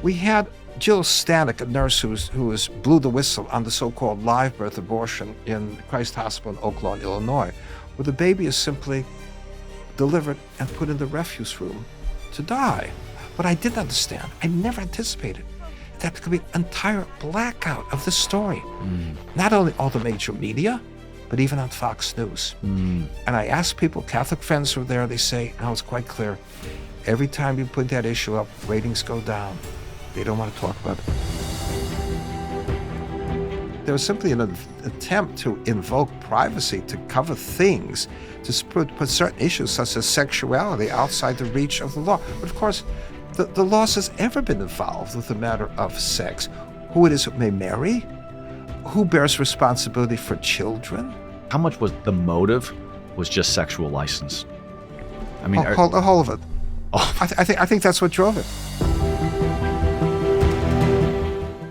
We had Jill Stanek, a nurse who blew the whistle on the so-called live birth abortion in Christ Hospital in Oak Lawn, Illinois, where the baby is simply delivered and put in the refuse room to die. What I didn't understand, I never anticipated, that could be an entire blackout of the story. Not only all the major media, but even on Fox News. And I asked people, Catholic friends who were there, they say, now it's quite clear, every time you put that issue up, ratings go down. They don't want to talk about it. There was simply an attempt to invoke privacy, to cover things, to put certain issues such as sexuality outside the reach of the law. But of course, the law has ever been involved with the matter of sex. Who it is who may marry, who bears responsibility for children. How much was the motive was just sexual license? I mean, the whole of it. Oh. I think that's what drove it.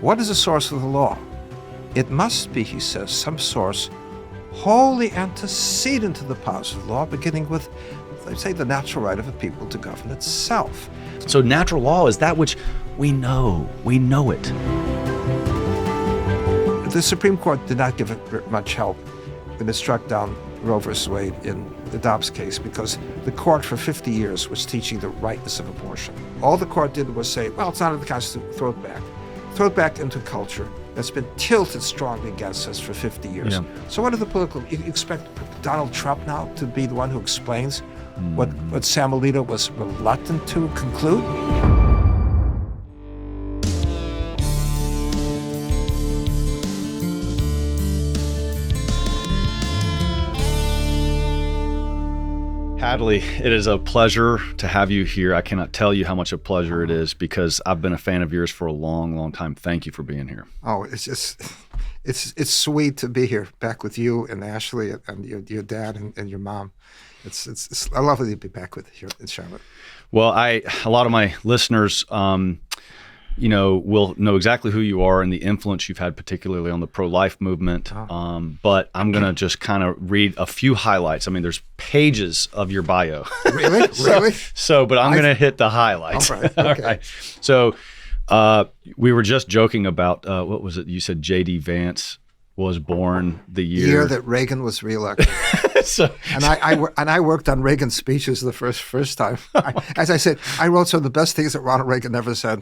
What is the source of the law? It must be, he says, some source wholly antecedent to the powers of law, beginning with, let's say, the natural right of a people to govern itself. So natural law is that which we know. We know it. The Supreme Court did not give it much help when it struck down Roe v. Wade in the Debase case, because the court for 50 years was teaching the rightness of abortion. All the court did was say, well, it's not in the Constitution, throw it back. Throw it back into culture that's been tilted strongly against us for 50 years. Yeah. So what are the political, you expect Donald Trump now to be the one who explains what Sam Alito was reluctant to conclude? Hadley, it is a pleasure to have you here. I cannot tell you how much a pleasure it is, because I've been a fan of yours for a long, long time. Thank you for being here. Oh, it's sweet to be here, back with you and Ashley and your dad and your mom. It's lovely to be back with you here in Charlotte. Well, a lot of my listeners, will know exactly who you are and the influence you've had, particularly on the pro-life movement. But I'm going to just kind of read a few highlights. I mean, there's pages of your bio. Really? Really? But I'm going to hit the highlights. All right. Okay. All right. So we were just joking about, what was it? You said J.D. Vance was born the year that Reagan was reelected. And I worked on Reagan's speeches the first time. As I said, I wrote some of the best things that Ronald Reagan ever said.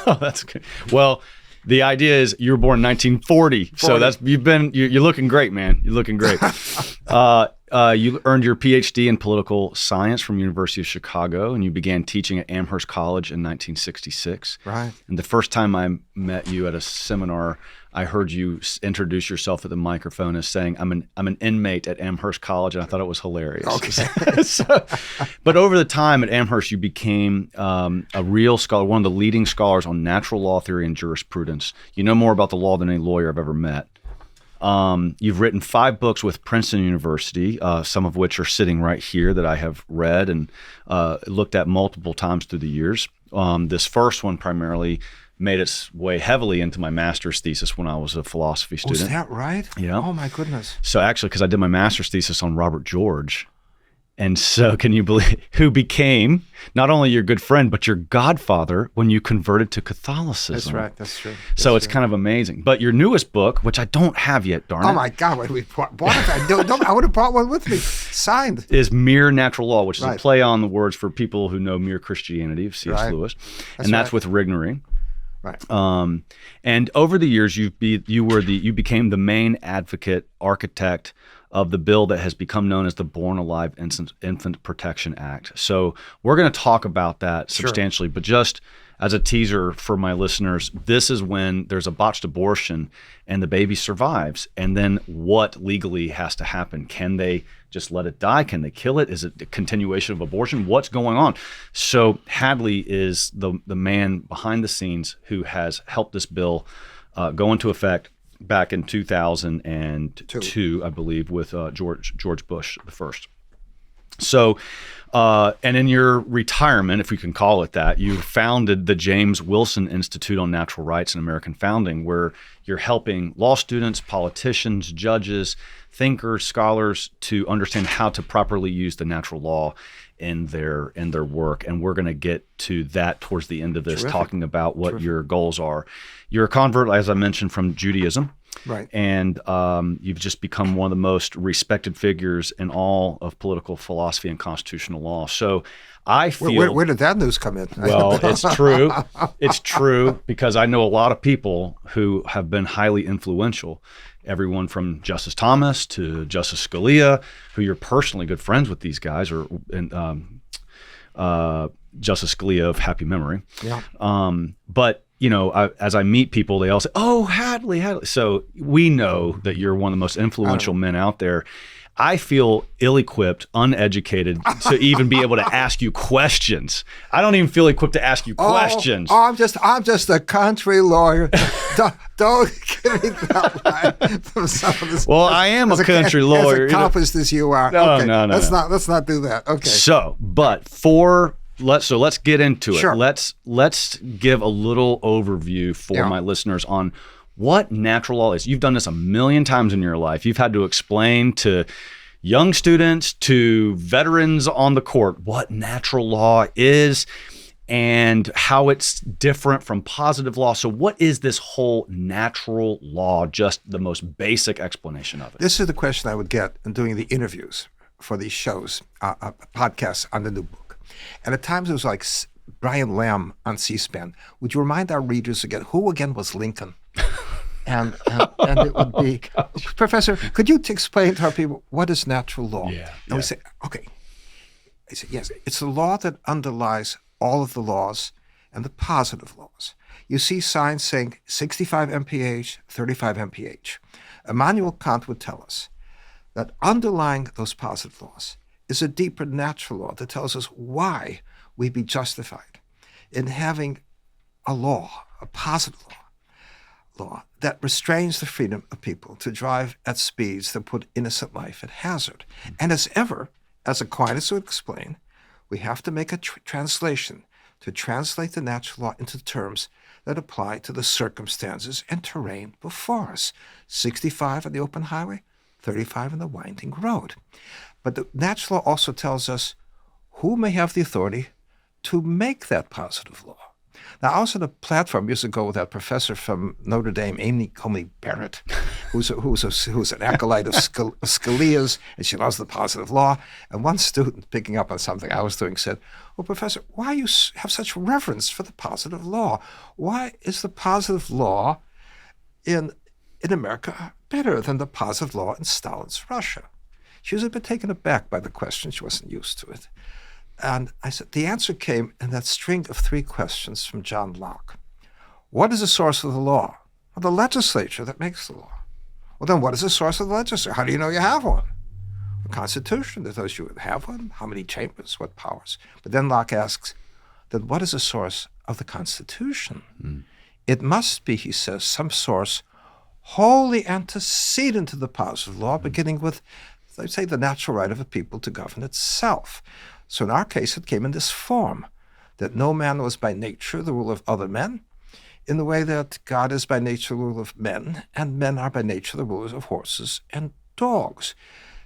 Oh, that's good. Well, the idea is you were born in 1940, so you're looking great, man. You're looking great. You earned your PhD in political science from University of Chicago, and you began teaching at Amherst College in 1966. Right. And the first time I met you at a seminar, I heard you introduce yourself at the microphone as saying, I'm an inmate at Amherst College, and I thought it was hilarious. Okay. But over the time at Amherst, you became a real scholar, one of the leading scholars on natural law theory and jurisprudence. You know more about the law than any lawyer I've ever met. You've written 5 books with Princeton University, some of which are sitting right here that I have read and looked at multiple times through the years. This first one primarily made its way heavily into my master's thesis when I was a philosophy student. Was that right? Yeah. Oh, my goodness. So actually, because I did my master's thesis on Robert George. And so can you believe, who became not only your good friend, but your godfather when you converted to Catholicism. That's right. That's true. So it's kind of amazing. But your newest book, which I don't have yet, darn it. Oh, my God. We bought it. I would have brought one with me, signed. Is Mere Natural Law, which is a play on the words for people who know Mere Christianity of C.S. Lewis. And that's with Rignering. Right. And over the years, you became the main advocate, architect of the bill that has become known as the Born Alive Infant Protection Act. So we're going to talk about that substantially, but just as a teaser for my listeners, this is when there's a botched abortion and the baby survives, and then what legally has to happen? Can they just let it die? Can they kill it? Is it a continuation of abortion? What's going on? So Hadley is the man behind the scenes who has helped this bill go into effect back in 2002, I believe, with George Bush the first. So, and in your retirement, if we can call it that, you founded the James Wilson Institute on Natural Rights and American Founding, where you're helping law students, politicians, judges, thinkers, scholars to understand how to properly use the natural law in their work. And we're going to get to that towards the end of this, Terrific. talking about what Terrific. your goals are. You're a convert, as I mentioned, from Judaism. Right. And you've just become one of the most respected figures in all of political philosophy and constitutional law. So I feel... Where did that news come in? Well, it's true. It's true, because I know a lot of people who have been highly influential. Everyone from Justice Thomas to Justice Scalia, who you're personally good friends with these guys, or Justice Scalia of happy memory. Yeah. But as I meet people, they all say, "Oh, Hadley." So we know that you're one of the most influential men out there. I feel ill-equipped, uneducated to even be able to ask you questions. I don't even feel equipped to ask you questions. I'm just a country lawyer. don't give me that line from some of this. Well, I am a country lawyer. As accomplished as you are. No, okay. no. Let's not do that. Okay. Let's get into it. Sure. Let's give a little overview for my listeners on what natural law is. You've done this a million times in your life. You've had to explain to young students, to veterans on the court, what natural law is and how it's different from positive law. So what is this whole natural law? Just the most basic explanation of it. This is the question I would get in doing the interviews for these shows, podcasts on the new book. And at times it was like Brian Lamb on C-SPAN. Would you remind our readers again, who again was Lincoln? And it would be, Professor, could you explain to our people what is natural law? We say, okay. I say, yes, it's the law that underlies all of the laws and the positive laws. You see signs saying 65 mph, 35 mph. Immanuel Kant would tell us that underlying those positive laws is a deeper natural law that tells us why we be justified in having a law, a positive law that restrains the freedom of people to drive at speeds that put innocent life at hazard. And as ever, as Aquinas would explain, we have to make a translation to translate the natural law into terms that apply to the circumstances and terrain before us. 65 on the open highway, 35 on the winding road. But the natural law also tells us who may have the authority to make that positive law. Now, I was on a platform years ago with that professor from Notre Dame, Amy Coney Barrett, who's an acolyte of Scalia's, and she loves the positive law. And one student, picking up on something I was doing, said, "Well, Professor, why you have such reverence for the positive law? Why is the positive law in America better than the positive law in Stalin's Russia?" She was a bit taken aback by the question. She wasn't used to it. And I said, the answer came in that string of 3 questions from John Locke. What is the source of the law? Well, the legislature that makes the law. Well, then what is the source of the legislature? How do you know you have one? The Constitution that tells you have one, how many chambers, what powers. But then Locke asks, then what is the source of the Constitution? It must be, he says, some source wholly antecedent to the positive law, beginning with, let's say, the natural right of a people to govern itself. So in our case, it came in this form, that no man was by nature the rule of other men, in the way that God is by nature the ruler of men, and men are by nature the rulers of horses and dogs.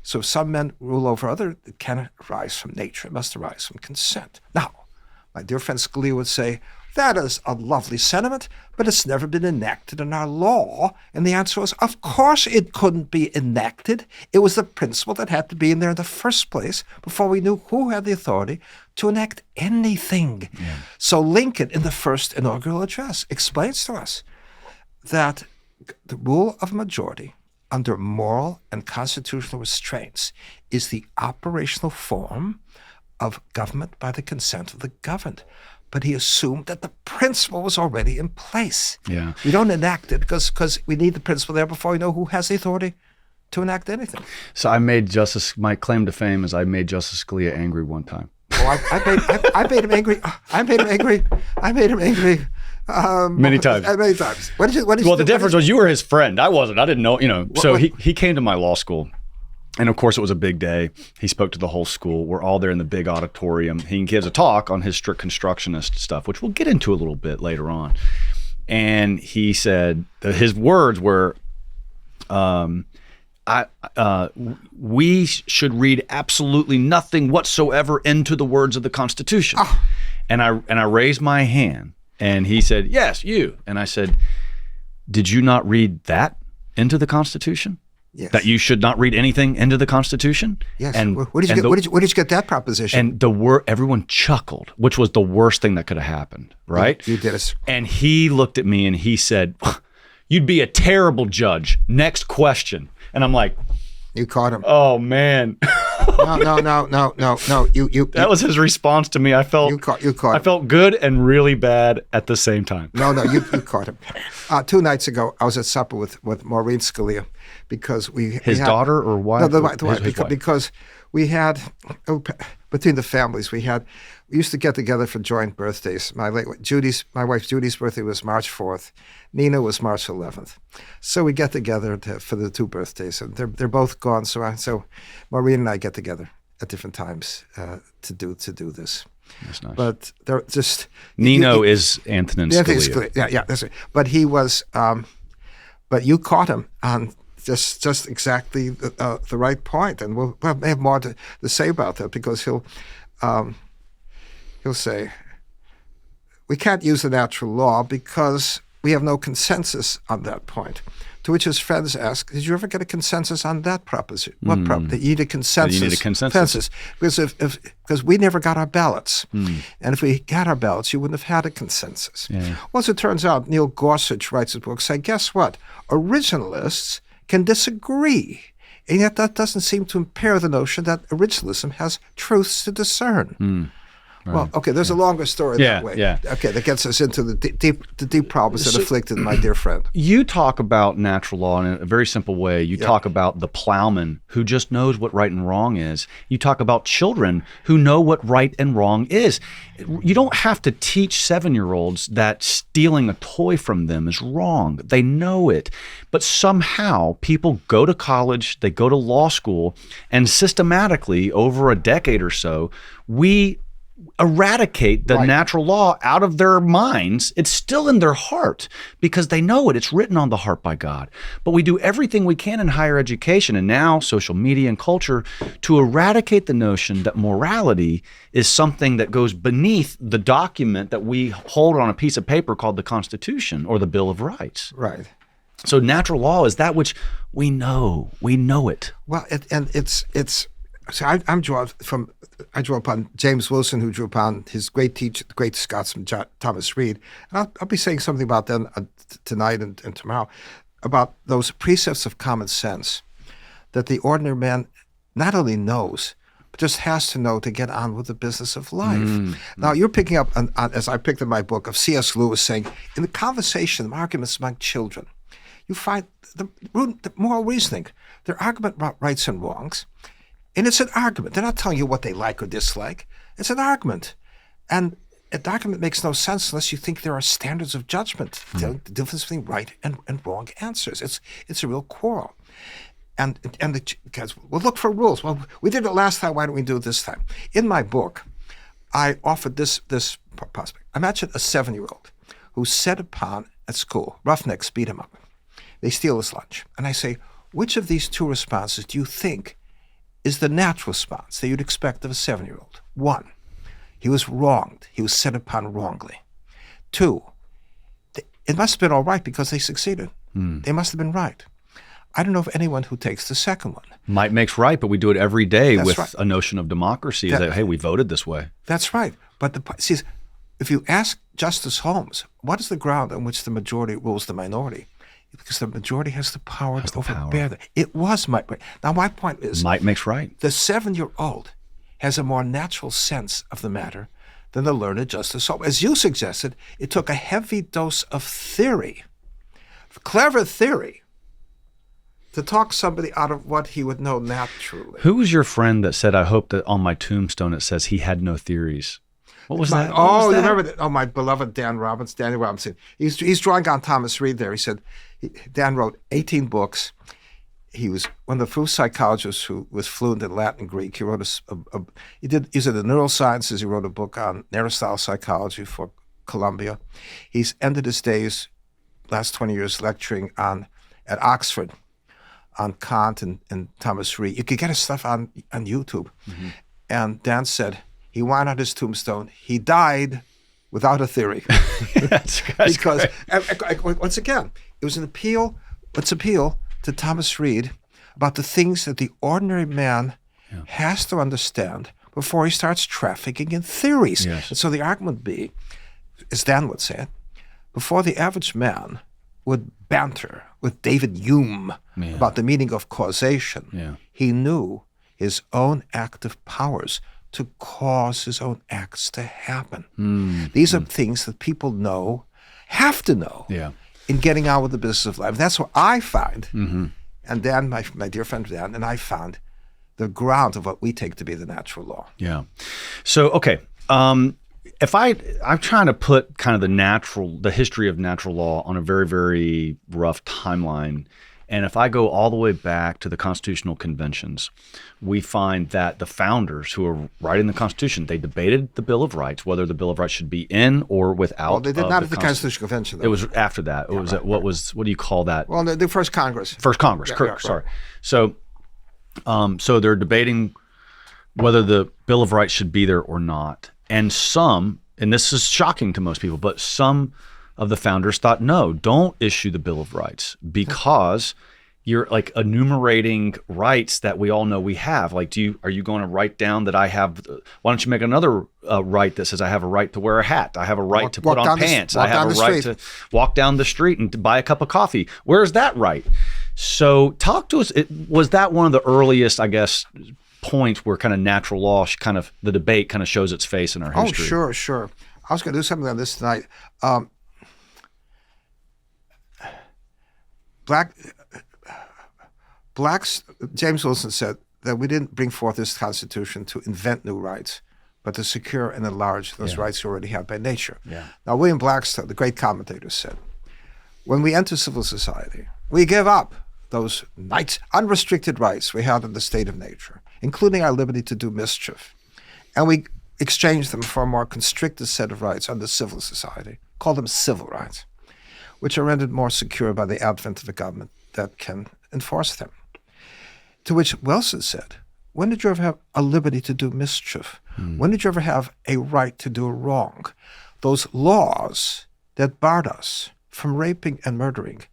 So if some men rule over others, it cannot arise from nature, it must arise from consent. Now, my dear friend Scalia would say, that is a lovely sentiment, but it's never been enacted in our law. And the answer was, of course it couldn't be enacted. It was the principle that had to be in there in the first place before we knew who had the authority to enact anything. Yeah. So Lincoln, in the first inaugural address, explains to us that the rule of majority under moral and constitutional restraints is the operational form of government by the consent of the governed. But he assumed that the principle was already in place. Yeah. We don't enact it because we need the principle there before we know who has the authority to enact anything. So my claim to fame is I made Justice Scalia angry one time. Oh, I made him angry. I made him angry. Many times. Many times. What did you well, the difference was you were his friend. I wasn't. I didn't know, So he came to my law school. And of course, it was a big day. He spoke to the whole school. We're all there in the big auditorium. He gives a talk on his strict constructionist stuff, which we'll get into a little bit later on. And he said, his words were, we should read absolutely nothing whatsoever into the words of the Constitution. Oh. And I raised my hand, and he said, yes, you. And I said, did you not read that into the Constitution? Yes. That you should not read anything into the Constitution? Yes. And where did you get that proposition? And everyone chuckled, which was the worst thing that could have happened, right? You did it. And he looked at me and he said, you'd be a terrible judge. Next question. And I'm like, you caught him. Oh man. No. You. That was his response to me. I felt you caught I him. felt good and really bad at the same time. No, you caught him. 2 nights ago, I was at supper with Maureen Scalia because his daughter or wife? No, the wife. His wife. Because we had between the families, we used to get together for joint birthdays. My wife Judy's birthday was March 4th. Nina was March 11th. So we get together for the 2 birthdays, and they're both gone. So Maureen and I get together at different times to do this. That's nice. But they're just Nino is Antonin Scalia. Yeah, that's right. But he was, but you caught him on just exactly the right point, and we'll have more to say about that because he'll say we can't use the natural law because we have no consensus on that point. To which his friends ask, did you ever get a consensus on that proposition? What proposition? You need a consensus. You need a consensus. Because we never got our ballots. And if we got our ballots, you wouldn't have had a consensus. Yeah. Well, as it turns out, Neil Gorsuch writes his book saying, guess what? Originalists can disagree. And yet that doesn't seem to impair the notion that originalism has truths to discern. Right. Well, okay, there's a longer story that way. Yeah. Okay, that gets us into the deep problems that afflicted my dear friend. You talk about natural law in a very simple way. You talk about the plowman who just knows what right and wrong is. You talk about children who know what right and wrong is. You don't have to teach 7-year-olds that stealing a toy from them is wrong. They know it. But somehow people go to college, they go to law school, and systematically over a decade or so, we eradicate the natural law out of their minds. It's still in their heart because they know it. It's written on the heart by God. But we do everything we can in higher education and now social media and culture to eradicate the notion that morality is something that goes beneath the document that we hold on a piece of paper called the Constitution or the Bill of Rights. Right. So natural law is that which we know. We know it. Well, it's. So I draw upon James Wilson, who drew upon his great teacher, the great Scotsman Thomas Reid, and I'll be saying something about them tonight and tomorrow, about those precepts of common sense that the ordinary man not only knows, but just has to know to get on with the business of life. Now, you're picking up, on, as I picked in my book, of C.S. Lewis saying, in the conversation, arguments among children, you find the moral reasoning, their argument about rights and wrongs. And it's an argument. They're not telling you what they like or dislike. It's an argument. And an argument makes no sense unless you think there are standards of judgment, the difference between right and wrong answers. It's a real quarrel. And the guys will look for rules. Well, we did it last time. Why don't we do it this time? In my book, I offered this prospect. Imagine a 7-year-old who's set upon at school. Roughnecks beat him up. They steal his lunch. And I say, which of these 2 responses do you think is the natural response that you'd expect of a 7-year-old? 1, he was wronged. He was set upon wrongly. 2, it must have been all right because they succeeded. They must have been right. I don't know of anyone who takes the second one. Might makes right, but we do it every day. That's with right. A notion of democracy. That, hey, we voted this way. That's right. But see, if you ask Justice Holmes, what is the ground on which the majority rules the minority? Because the majority has the power to overbear that. It was might. Now, my point is, might makes right. The 7-year-old has a more natural sense of the matter than the learned Justice Holmes. As you suggested, it took a heavy dose of theory, clever theory, to talk somebody out of what he would know naturally. Who was your friend that said, I hope that on my tombstone it says he had no theories? What was that? You remember that? Oh, my beloved Daniel Robinson. He's drawing on Thomas Reid there. He said, Dan wrote 18 books. He was one of the first psychologists who was fluent in Latin and Greek. He wrote he's in the neurosciences. He wrote a book on Aristotle psychology for Columbia. He's ended his days, last 20 years, lecturing at Oxford on Kant and Thomas Reid. You could get his stuff on YouTube. And Dan said he wanted on his tombstone, he died without a theory. that's because, once again, it was an appeal, let's appeal to Thomas Reid about the things that the ordinary man has to understand before he starts trafficking in theories. Yes. And so the argument would be, as Dan would say it, before the average man would banter with David Hume about the meaning of causation, he knew his own active powers to cause his own acts to happen. These are things that people have to know in getting on with the business of life. That's what I find. And Dan, my dear friend Dan, and I found the ground of what we take to be the natural law. Yeah. So, okay. If I'm trying to put kind of the history of natural law on a very, very rough timeline. And if I go all the way back to the constitutional conventions, we find that the founders who are writing the Constitution, they debated the Bill of Rights, whether the Bill of Rights should be in or without. Well, they did not at the Constitutional Convention, though. It was after that. It was what do you call that? Well, the first Congress. First Congress. Sorry. So, so they're debating whether the Bill of Rights should be there or not. And and this is shocking to most people, but some of the founders thought, no, don't issue the Bill of Rights because you're like enumerating rights that we all know we have. Like, are you going to write down that I have? Why don't you make another right that says I have a right to wear a hat? I have a right to put on pants. I have a right to walk down the street and to buy a cup of coffee. Where's that right? So, talk to us. Was that one of the earliest, I guess, points where kind of natural law, the debate kind of shows its face in our history? Oh, sure. I was going to do something on this tonight. Blacks, James Wilson said that we didn't bring forth this Constitution to invent new rights, but to secure and enlarge those rights we already have by nature. Now, William Blackstone, the great commentator, said, when we enter civil society, we give up those unrestricted rights we have in the state of nature, including our liberty to do mischief, and we exchange them for a more constricted set of rights under civil society, call them civil rights, which are rendered more secure by the advent of a government that can enforce them. To which Wilson said, when did you ever have a liberty to do mischief? When did you ever have a right to do wrong? Those laws that barred us from raping and murdering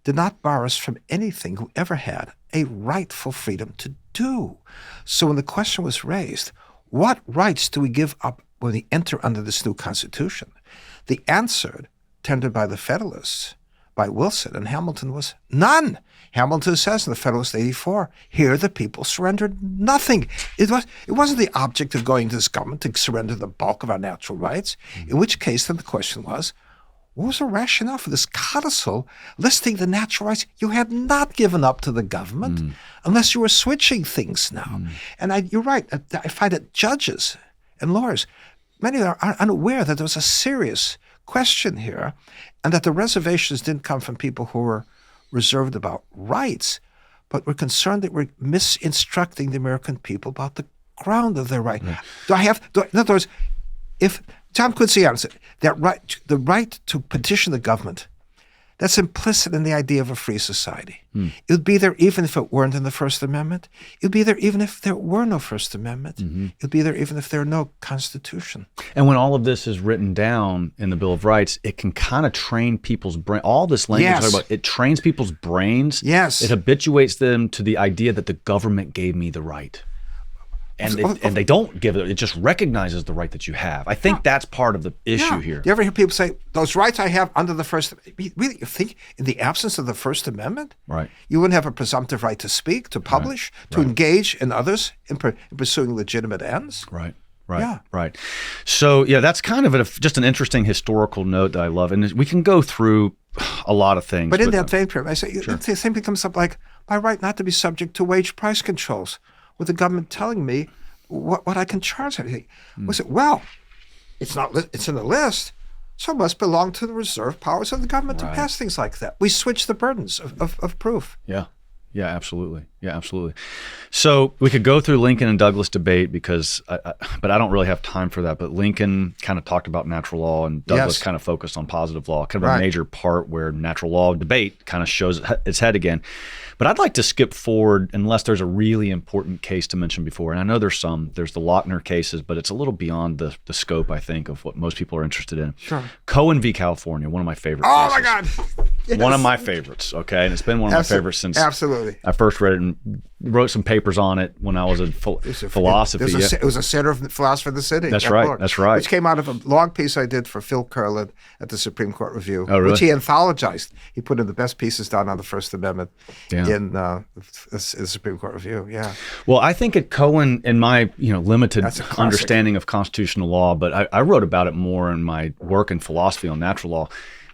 did not bar us from anything we ever had a rightful freedom to do. So when the question was raised, what rights do we give up when we enter under this new Constitution? The answer tendered by the Federalists, by Wilson and Hamilton, was none. Hamilton says in the Federalist 84, here the people surrendered nothing. It wasn't the object of going to this government to surrender the bulk of our natural rights, in which case then the question was, what was the rationale for this codicil listing the natural rights you had not given up to the government unless you were switching things now? And you're right. I find that judges and lawyers, many are unaware that there was a serious question here and that the reservations didn't come from people who were reserved about rights, but were concerned that we're misinstructing the American people about the ground of their right. In other words, if Tom Quincy Adams said that the right to petition the government, that's implicit in the idea of a free society. It would be there even if it weren't in the First Amendment. It would be there even if there were no First Amendment. It would be there even if there were no Constitution. And when all of this is written down in the Bill of Rights, it can kind of train people's brain. All this language, it trains people's brains. Yes. It habituates them to the idea that the government gave me the right. And they don't give it. It just recognizes the right that you have. I think that's part of the issue here. You ever hear people say, those rights I have under the First Amendment? Really, you think in the absence of the First Amendment, you wouldn't have a presumptive right to speak, to publish, to engage in others in pursuing legitimate ends? Right. So, that's kind of just an interesting historical note that I love. And we can go through a lot of things. But in that vein, I say, the same thing comes up like, my right not to be subject to wage price controls, with the government telling me what I can charge. Was it, well, it's in the list, so it must belong to the reserve powers of the government to pass things like that. We switch the burdens of proof. Yeah, absolutely. Yeah, absolutely. So we could go through Lincoln and Douglas debate but I don't really have time for that. But Lincoln kind of talked about natural law, and Douglas kind of focused on positive law, kind of a major part where natural law debate kind of shows its head again. But I'd like to skip forward unless there's a really important case to mention before. And I know there's the Lochner cases, but it's a little beyond the scope, I think, of what most people are interested in. Sure. Cohen v. California, one of my favorite cases. My God. Yes. One of my favorites, okay? And it's been one of my favorites since I first read it and wrote some papers on it when I was in philosophy. It was a center of philosophy of the city. That's right. That's right. Which came out of a long piece I did for Phil Curlin at the Supreme Court Review, really? Which he anthologized. He put in the best pieces down on the First Amendment in the Supreme Court Review. Yeah. Well, I think at Cohen, in my limited understanding of constitutional law, but I wrote about it more in my work in philosophy on natural law,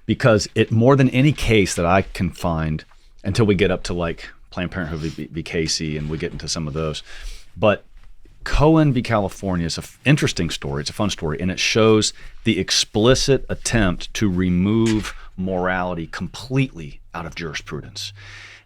because it more than any case that I can find until we get up to like Planned Parenthood v. Casey and we get into some of those. But Cohen v. California is an interesting story. It's a fun story. And it shows the explicit attempt to remove morality completely out of jurisprudence.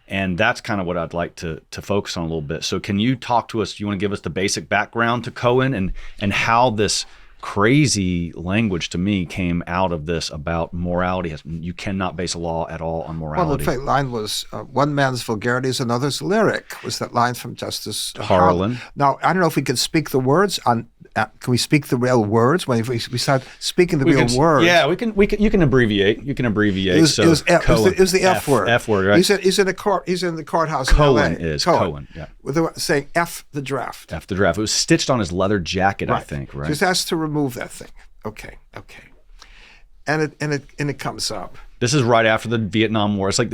And that's kind of what I'd like to focus on a little bit. So can you talk to us, you want to give us the basic background to Cohen and how this crazy language to me came out of this about morality? You cannot base a law at all on morality. Well, the line was, one man's vulgarity is another's lyric, was that line from Justice Harlan. Now, I don't know if we can speak the words on, can we speak the real words? When we start speaking the real words. Yeah, you can abbreviate. You can abbreviate. It was the F word. F word, right? He's in the courthouse Cohen in LA. is Cohen, yeah. Saying F the draft. F the draft. It was stitched on his leather jacket, I think, right? Just has to remove that thing. Okay. And it comes up. This is right after the Vietnam War. It's like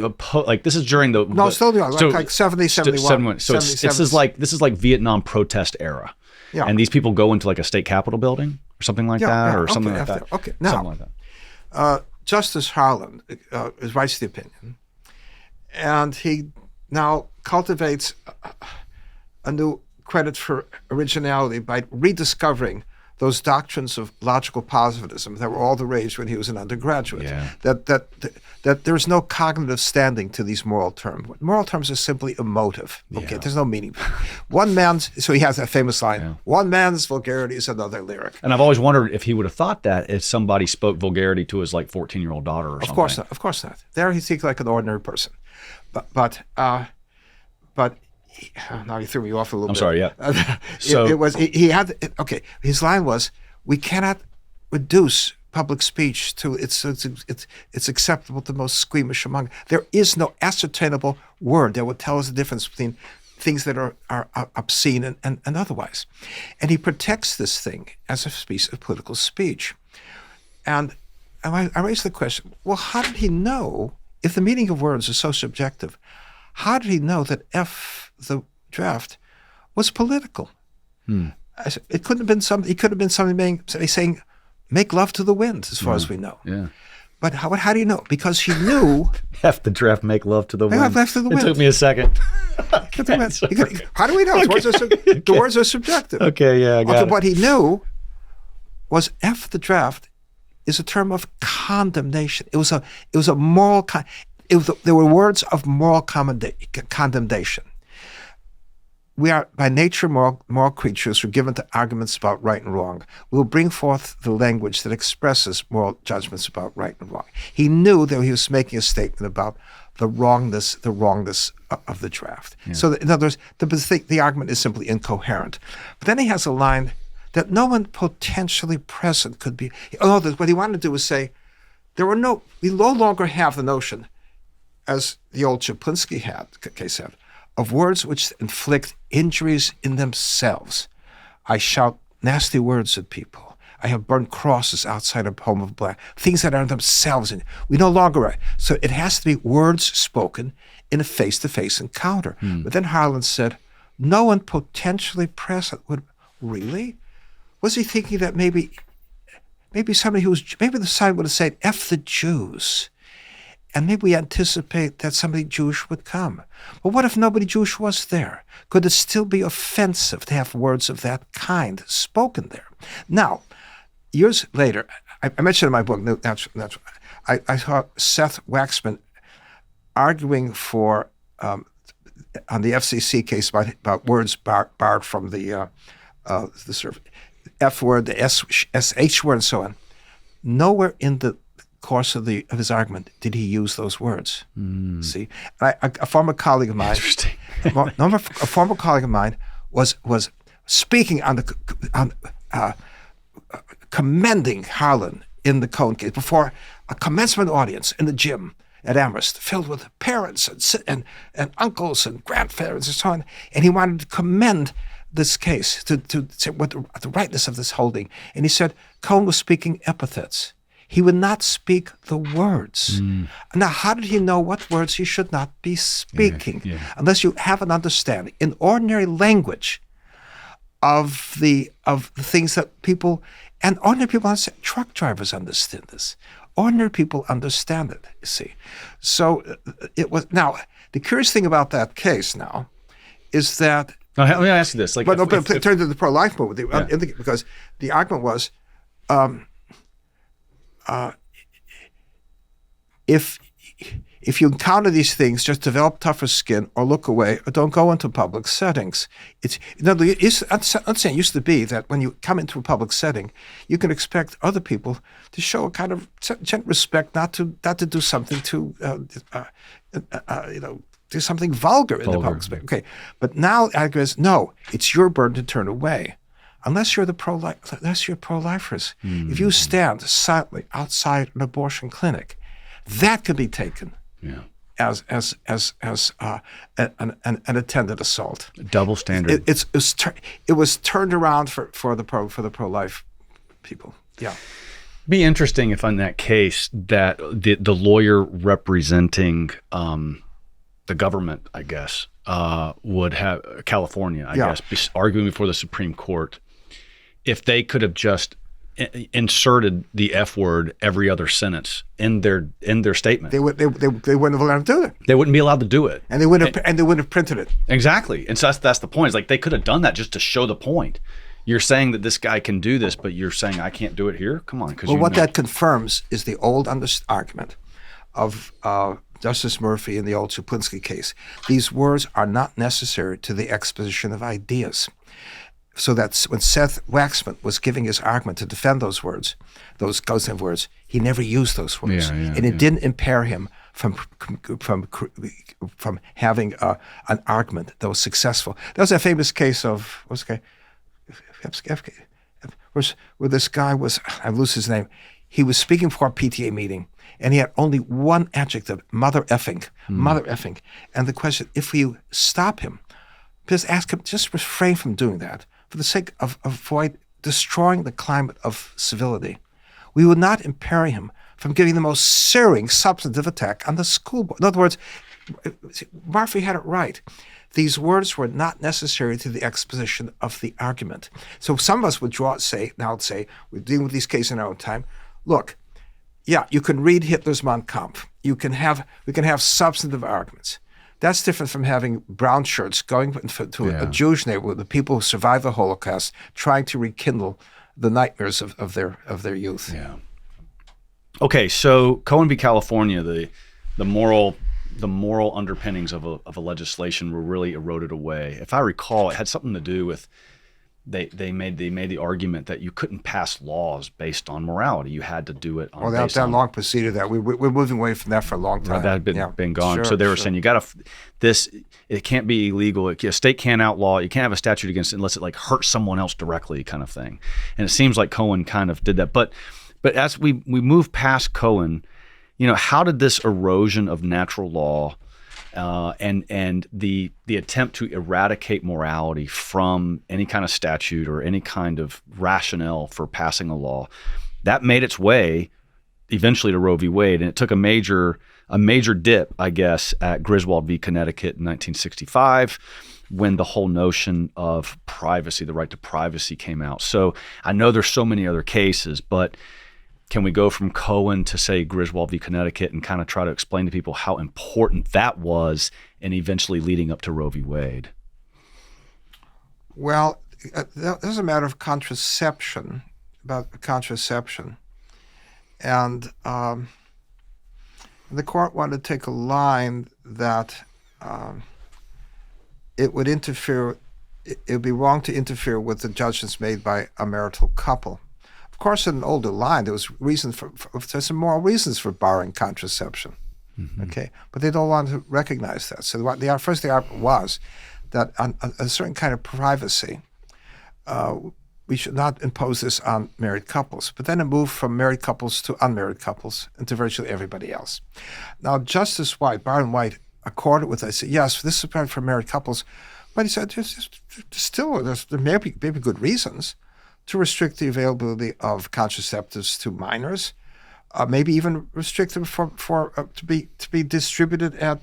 this is during the still like 70, 71. So this is like Vietnam protest era. Yeah. And these people go into like a state capitol building or something like that, or something like that. Okay. Now, something like that. Justice Harlan writes the opinion, and he now cultivates a new credit for originality by rediscovering those doctrines of logical positivism that were all the rage when he was an undergraduate. Yeah. That there's no cognitive standing to these moral terms. Moral terms are simply emotive. Okay, there's no meaning. So he has that famous line, one man's vulgarity is another lyric. And I've always wondered if he would have thought that if somebody spoke vulgarity to his like 14-year-old daughter or something. Of course not. There he thinks like an ordinary person. But now you threw me off a little bit. I'm sorry, yeah. His line was, we cannot reduce public speech to it's acceptable to the most squeamish among. There is no ascertainable word that would tell us the difference between things that are obscene and otherwise. And he protects this thing as a piece of political speech. And I raised the question, well, how did he know, if the meaning of words is so subjective, how did he know that F, the draft, was political? It couldn't have been something. He could have been somebody saying, "Make love to the wind," as far as we know. Yeah. But how do you know? Because he knew. F the draft, make love to the wind. Love to the wind. It took me a second. How do we know? The words are subjective. Okay, yeah, I got it. What he knew was F the draft is a term of condemnation. It was a moral. There were words of moral condemnation. We are by nature moral creatures who are given to arguments about right and wrong. We will bring forth the language that expresses moral judgments about right and wrong. He knew that he was making a statement about the wrongness of the draft. Yeah. So in other words, the argument is simply incoherent. But then he has a line that no one potentially present could be. What he wanted to do was say, we no longer have the notion, as the old Chaplinsky case had, of words which inflict injuries in themselves. I shout nasty words at people. I have burned crosses outside a home of black. Things that are themselves. We no longer. So it has to be words spoken in a face-to-face encounter. But then Harlan said, no one potentially present would. Really? Was he thinking that maybe somebody maybe the side would have said, F the Jews. And maybe we anticipate that somebody Jewish would come. But what if nobody Jewish was there? Could it still be offensive to have words of that kind spoken there? Now, years later, I mentioned in my book, I saw Seth Waxman arguing for on the FCC case about words barred from the sort of F word, the SH word, and so on. Nowhere in the course of his argument did he use those words. See, a former colleague of mine, a former colleague of mine was speaking on commending Harlan in the Cohen case before a commencement audience in the gym at Amherst, filled with parents and uncles and grandparents and so on, and he wanted to commend this case to say what the rightness of this holding. And he said Cohen was speaking epithets. He would not speak the words. Now, how did he know what words he should not be speaking? Unless you have an understanding in ordinary language of the things that people, and ordinary people understand. Truck drivers understand this. Ordinary people understand it, you see. So it was, now, the curious thing about that case now is that, let me ask you this. Like, but turn to the pro-life movement, because the argument was, if you encounter these things, just develop tougher skin or look away or don't go into public settings. I'm saying it used to be that when you come into a public setting, you can expect other people to show a kind of gentle respect, not to do something do something vulgar in the public space. Okay, but now the argument is no, it's your burden to turn away. Unless you're pro-lifers. If you stand silently outside an abortion clinic, that could be taken as an attended assault. Double standard. It was turned around for the pro-life people. Yeah. Be interesting if in that case that the lawyer representing the government, I guess, would have California, I guess, be arguing before the Supreme Court. If they could have just inserted the F word every other sentence in their statement, they wouldn't have allowed to do it. They wouldn't be allowed to do it, and they wouldn't have printed it. Exactly, and so that's the point. It's like they could have done that just to show the point. You're saying that this guy can do this, but you're saying I can't do it here. Come on, because what that confirms is the old argument of Justice Murphy in the old Suplinski case. These words are not necessary to the exposition of ideas. So that when Seth Waxman was giving his argument to defend those words, those ghost words, he never used those words, and it didn't impair him from having an argument that was successful. That was a famous case of where this guy was, I lose his name. He was speaking for a PTA meeting, and he had only one adjective: mother effing. And the question, if you stop him, just ask him, just refrain from doing that, for the sake of avoid destroying the climate of civility. We would not impair him from giving the most searing substantive attack on the school board. In other words, Murphy had it right. These words were not necessary to the exposition of the argument. So some of us would say, we're dealing with these cases in our own time. Look, you can read Hitler's Mein Kampf. We can have substantive arguments. That's different from having brown shirts going to a Jewish neighborhood, the people who survived the Holocaust, trying to rekindle the nightmares of their youth. Yeah. Okay, so Cohen v. California, the moral underpinnings of a legislation were really eroded away. If I recall, it had something to do with they made the argument that you couldn't pass laws based on morality. You had to do it on. Well, that long preceded that. We're moving away from that for a long time. That had been gone. Sure, so they were saying you got to it can't be illegal. A state can't outlaw. You can't have a statute against it unless it like hurts someone else directly, kind of thing. And it seems like Cohen kind of did that. But as we move past Cohen, how did this erosion of natural law and the attempt to eradicate morality from any kind of statute or any kind of rationale for passing a law, that made its way eventually to Roe v. Wade, and it took a major dip, I guess, at Griswold v. Connecticut in 1965, when the whole notion of privacy, the right to privacy, came out. So I know there's so many other cases, but can we go from Cohen to, say, Griswold v. Connecticut and kind of try to explain to people how important that was and eventually leading up to Roe v. Wade? Well, there's a matter of contraception, And the court wanted to take a line that it would interfere. It would be wrong to interfere with the judgments made by a marital couple. Of course, in an older line, there was there's some moral reasons for barring contraception. Okay, but they don't want to recognize that. So the first argument was that on a certain kind of privacy, we should not impose this on married couples. But then it moved from married couples to unmarried couples and to virtually everybody else. Now, Justice White, Byron White, accorded with us. Said, yes, this is for married couples, but he said there may be good reasons to restrict the availability of contraceptives to minors. Maybe even restrict them to be distributed at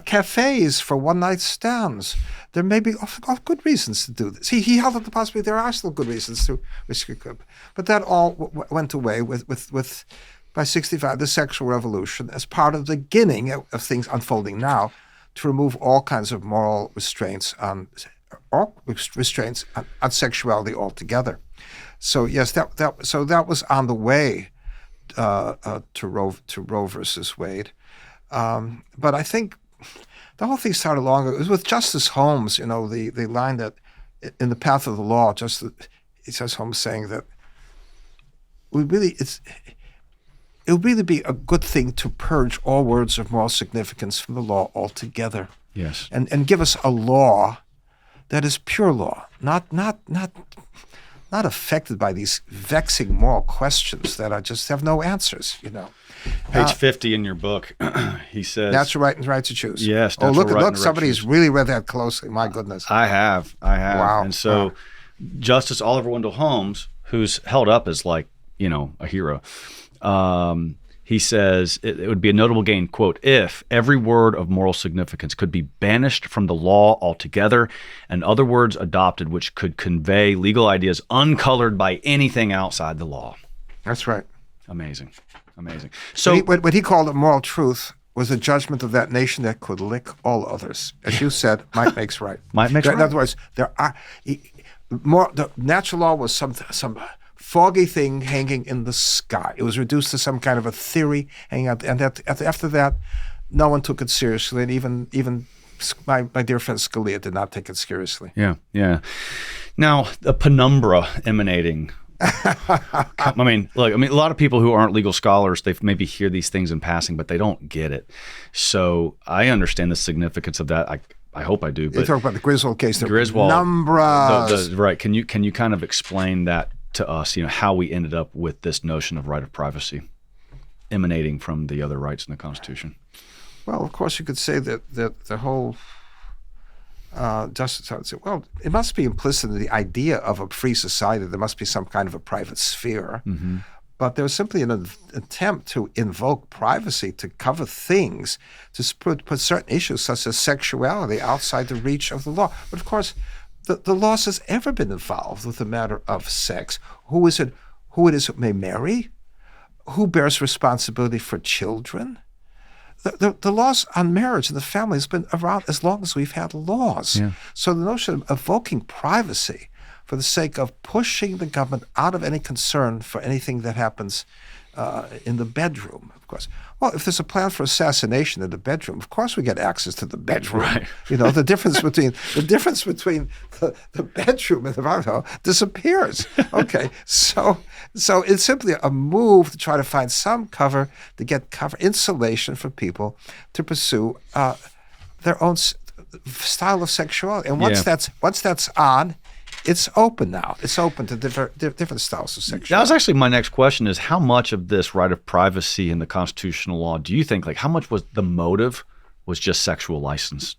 cafes for one-night stands. There may be good reasons to do this. He held up the possibility there are still good reasons to restrict it, but that all went away with by 1965 the sexual revolution as part of the beginning of things unfolding now to remove all kinds of moral restraints on sexuality altogether. So yes, that was on the way. To Roe versus Wade, but I think the whole thing started long ago. It was with Justice Holmes, the line that in the path of the law, Justice Holmes saying that it would really be a good thing to purge all words of moral significance from the law altogether. Yes, and give us a law that is pure law, not affected by these vexing moral questions that just have no answers, Page 50 in your book, he says... Natural right and right to choose. Yes, look, somebody's really read that closely. My goodness. I have. Wow. And so Justice Oliver Wendell Holmes, who's held up as a hero, he says it would be a notable gain, quote, if every word of moral significance could be banished from the law altogether and other words adopted which could convey legal ideas uncolored by anything outside the law. That's right. Amazing. So what he called a moral truth was a judgment of that nation that could lick all others. As you said, might makes right. Might makes right. In other words, the natural law was some foggy thing hanging in the sky. It was reduced to some kind of a theory hanging out, and after that, no one took it seriously, and even my dear friend Scalia did not take it seriously. Yeah. Now, the penumbra emanating. A lot of people who aren't legal scholars, they maybe hear these things in passing, but they don't get it. So I understand the significance of that. I hope I do. You talk about the Griswold case. The Griswold penumbras. Right. Can you kind of explain that to us, how we ended up with this notion of right of privacy emanating from the other rights in the Constitution? Well, of course, you could say that the whole justice would say, well, it must be implicit in the idea of a free society. There must be some kind of a private sphere. Mm-hmm. But there was simply an attempt to invoke privacy to cover things, to put certain issues such as sexuality outside the reach of the law. But of course, the law has ever been involved with the matter of sex. Who it is who may marry? Who bears responsibility for children? The laws on marriage and the family has been around as long as we've had laws. Yeah. So the notion of evoking privacy for the sake of pushing the government out of any concern for anything that happens in the bedroom, of course. Well, if there's a plan for assassination in the bedroom, of course we get access to the bedroom. Right. The difference between the bedroom and the bathroom disappears. Okay, so it's simply a move to try to find some cover to get insulation for people to pursue their own style of sexuality. And once that's on, it's open now. It's open to different styles of sexuality. That was actually my next question: is how much of this right of privacy in the constitutional law do you think? How much was the motive was just sexual license?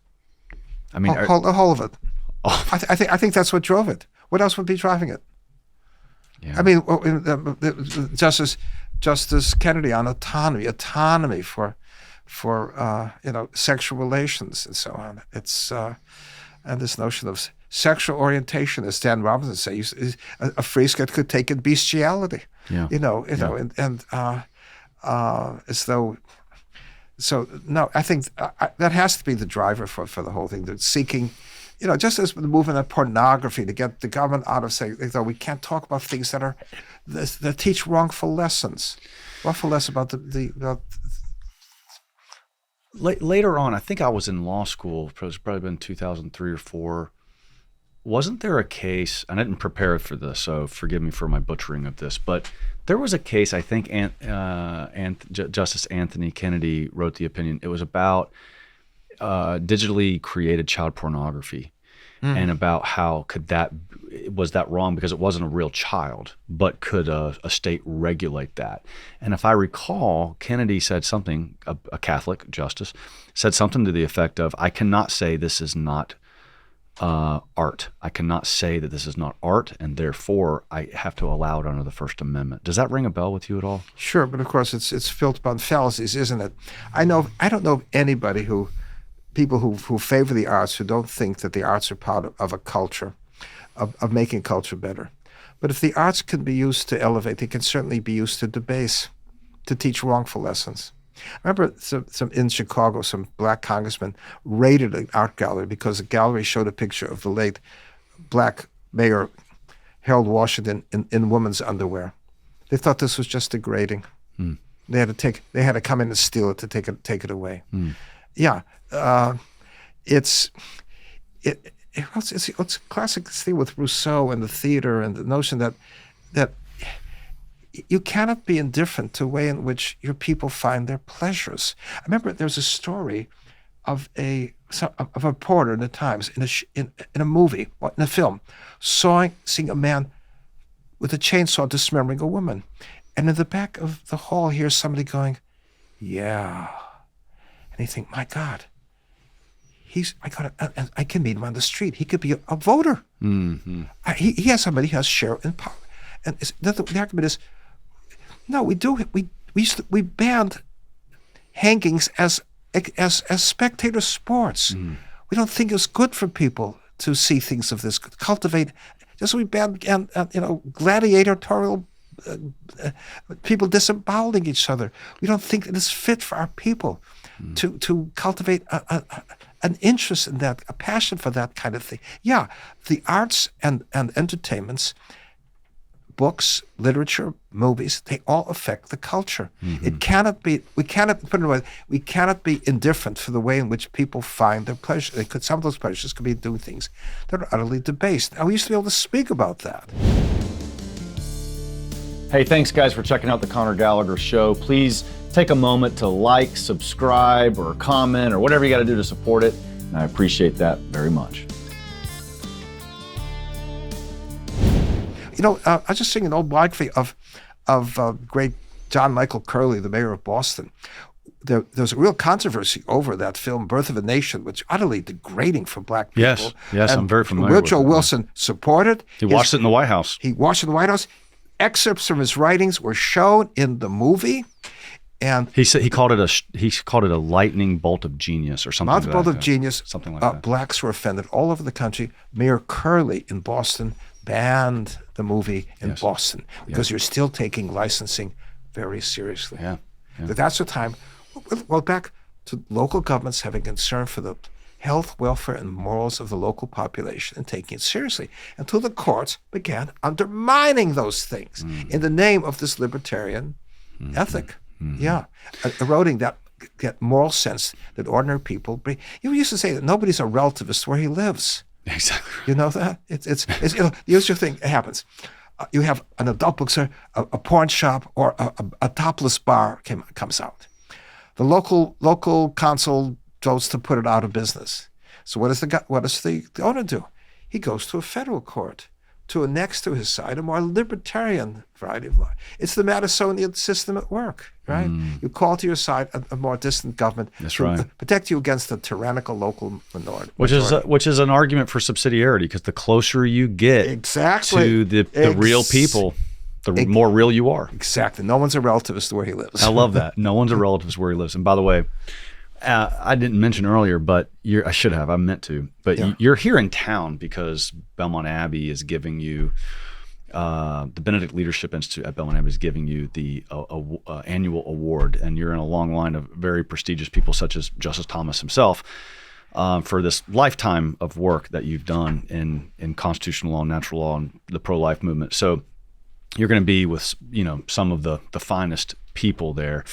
I mean, the whole of it. Oh. I think that's what drove it. What else would be driving it? Yeah. I mean, Justice Kennedy on autonomy for sexual relations and so on. It's and this notion of sexual orientation, as Dan Robinson says, a phrase that could take in bestiality. Yeah. As though. So no, I think that has to be the driver for the whole thing. That seeking, just as the movement of pornography to get the government out of saying, we can't talk about things that teach wrongful lessons about later on, I think I was in law school. It was probably been 2003 or 4. Wasn't there a case? I didn't prepare for this, so forgive me for my butchering of this. But there was a case. I think Justice Anthony Kennedy wrote the opinion. It was about digitally created child pornography, and about how was that wrong because it wasn't a real child, but could a state regulate that? And if I recall, Kennedy said something, a Catholic justice, said something to the effect of, I cannot say this is not art. I cannot say that this is not art, and therefore I have to allow it under the First Amendment. Does that ring a bell with you at all? Sure, but of course it's built upon fallacies, isn't it? I don't know of anybody people who favor the arts who don't think that the arts are part of a culture, of making culture better. But if the arts can be used to elevate, they can certainly be used to debase, to teach wrongful lessons. I remember some in Chicago, some black congressman raided an art gallery because the gallery showed a picture of the late black mayor Harold Washington in women's underwear. They thought this was just degrading. They had to come in and steal it to take it away. Yeah, it's a classic thing with Rousseau and the theater and the notion that you cannot be indifferent to the way in which your people find their pleasures. I remember there's a story of a reporter in the Times in a movie, in a film, seeing a man with a chainsaw dismembering a woman, and in the back of the hall hears somebody going, "Yeah," and you think, "My God, I can meet him on the street. He could be a voter. Mm-hmm. He has somebody who has share in power." And the argument is, no, we banned hangings as spectator sports. We don't think it's good for people to see things of this, cultivate. Just we banned gladiatorial people disemboweling each other. We don't think it is fit for our people to cultivate an interest in that, a passion for that kind of thing. Yeah, the arts and entertainments, books, literature, movies, they all affect the culture. We cannot be indifferent for the way in which people find their pleasure. Some of those pleasures could be doing things that are utterly debased. And we used to be able to speak about that. Hey, thanks guys for checking out the Conor Gallagher Show. Please take a moment to like, subscribe, or comment, or whatever you got to do to support it. And I appreciate that very much. I was just seeing an old biography of great John Michael Curley, the mayor of Boston. There's a real controversy over that film, Birth of a Nation, which is utterly degrading for black people. Yes, and I'm very familiar with it. Woodrow Wilson supported. He watched it in the White House. Excerpts from his writings were shown in the movie. And he said he called it a lightning bolt of genius or something. Bolt of genius. Something like that. Blacks were offended all over the country. Mayor Curley in Boston banned the movie in Boston because you're still taking licensing very seriously. Yeah. But that's the time. Well, back to local governments having concern for the health, welfare, and morals of the local population and taking it seriously until the courts began undermining those things in the name of this libertarian ethic. Yeah, eroding that moral sense that ordinary people bring. You used to say that nobody's a relativist where he lives. Exactly. You know that? It's the usual thing happens. You have an adult bookstore, a porn shop, or a topless bar comes out. The local council votes to put it out of business. So what does the owner do? He goes to a federal court to annex to his side a more libertarian variety of law. It's the Madisonian system at work, right? You call to your side a more distant government to protect you against the tyrannical local minority. Which is an argument for subsidiarity, because the closer you get to the real people, the more real you are. Exactly. No one's a relativist where he lives. I love that. No one's a relativist where he lives. And by the way, I didn't mention earlier, but I should have. I meant to. But you're here in town because Belmont Abbey is giving you, the Benedict Leadership Institute at Belmont Abbey is giving you the annual award, and you're in a long line of very prestigious people such as Justice Thomas himself for this lifetime of work that you've done in constitutional law, natural law, and the pro-life movement. So you're going to be with some of the finest people there.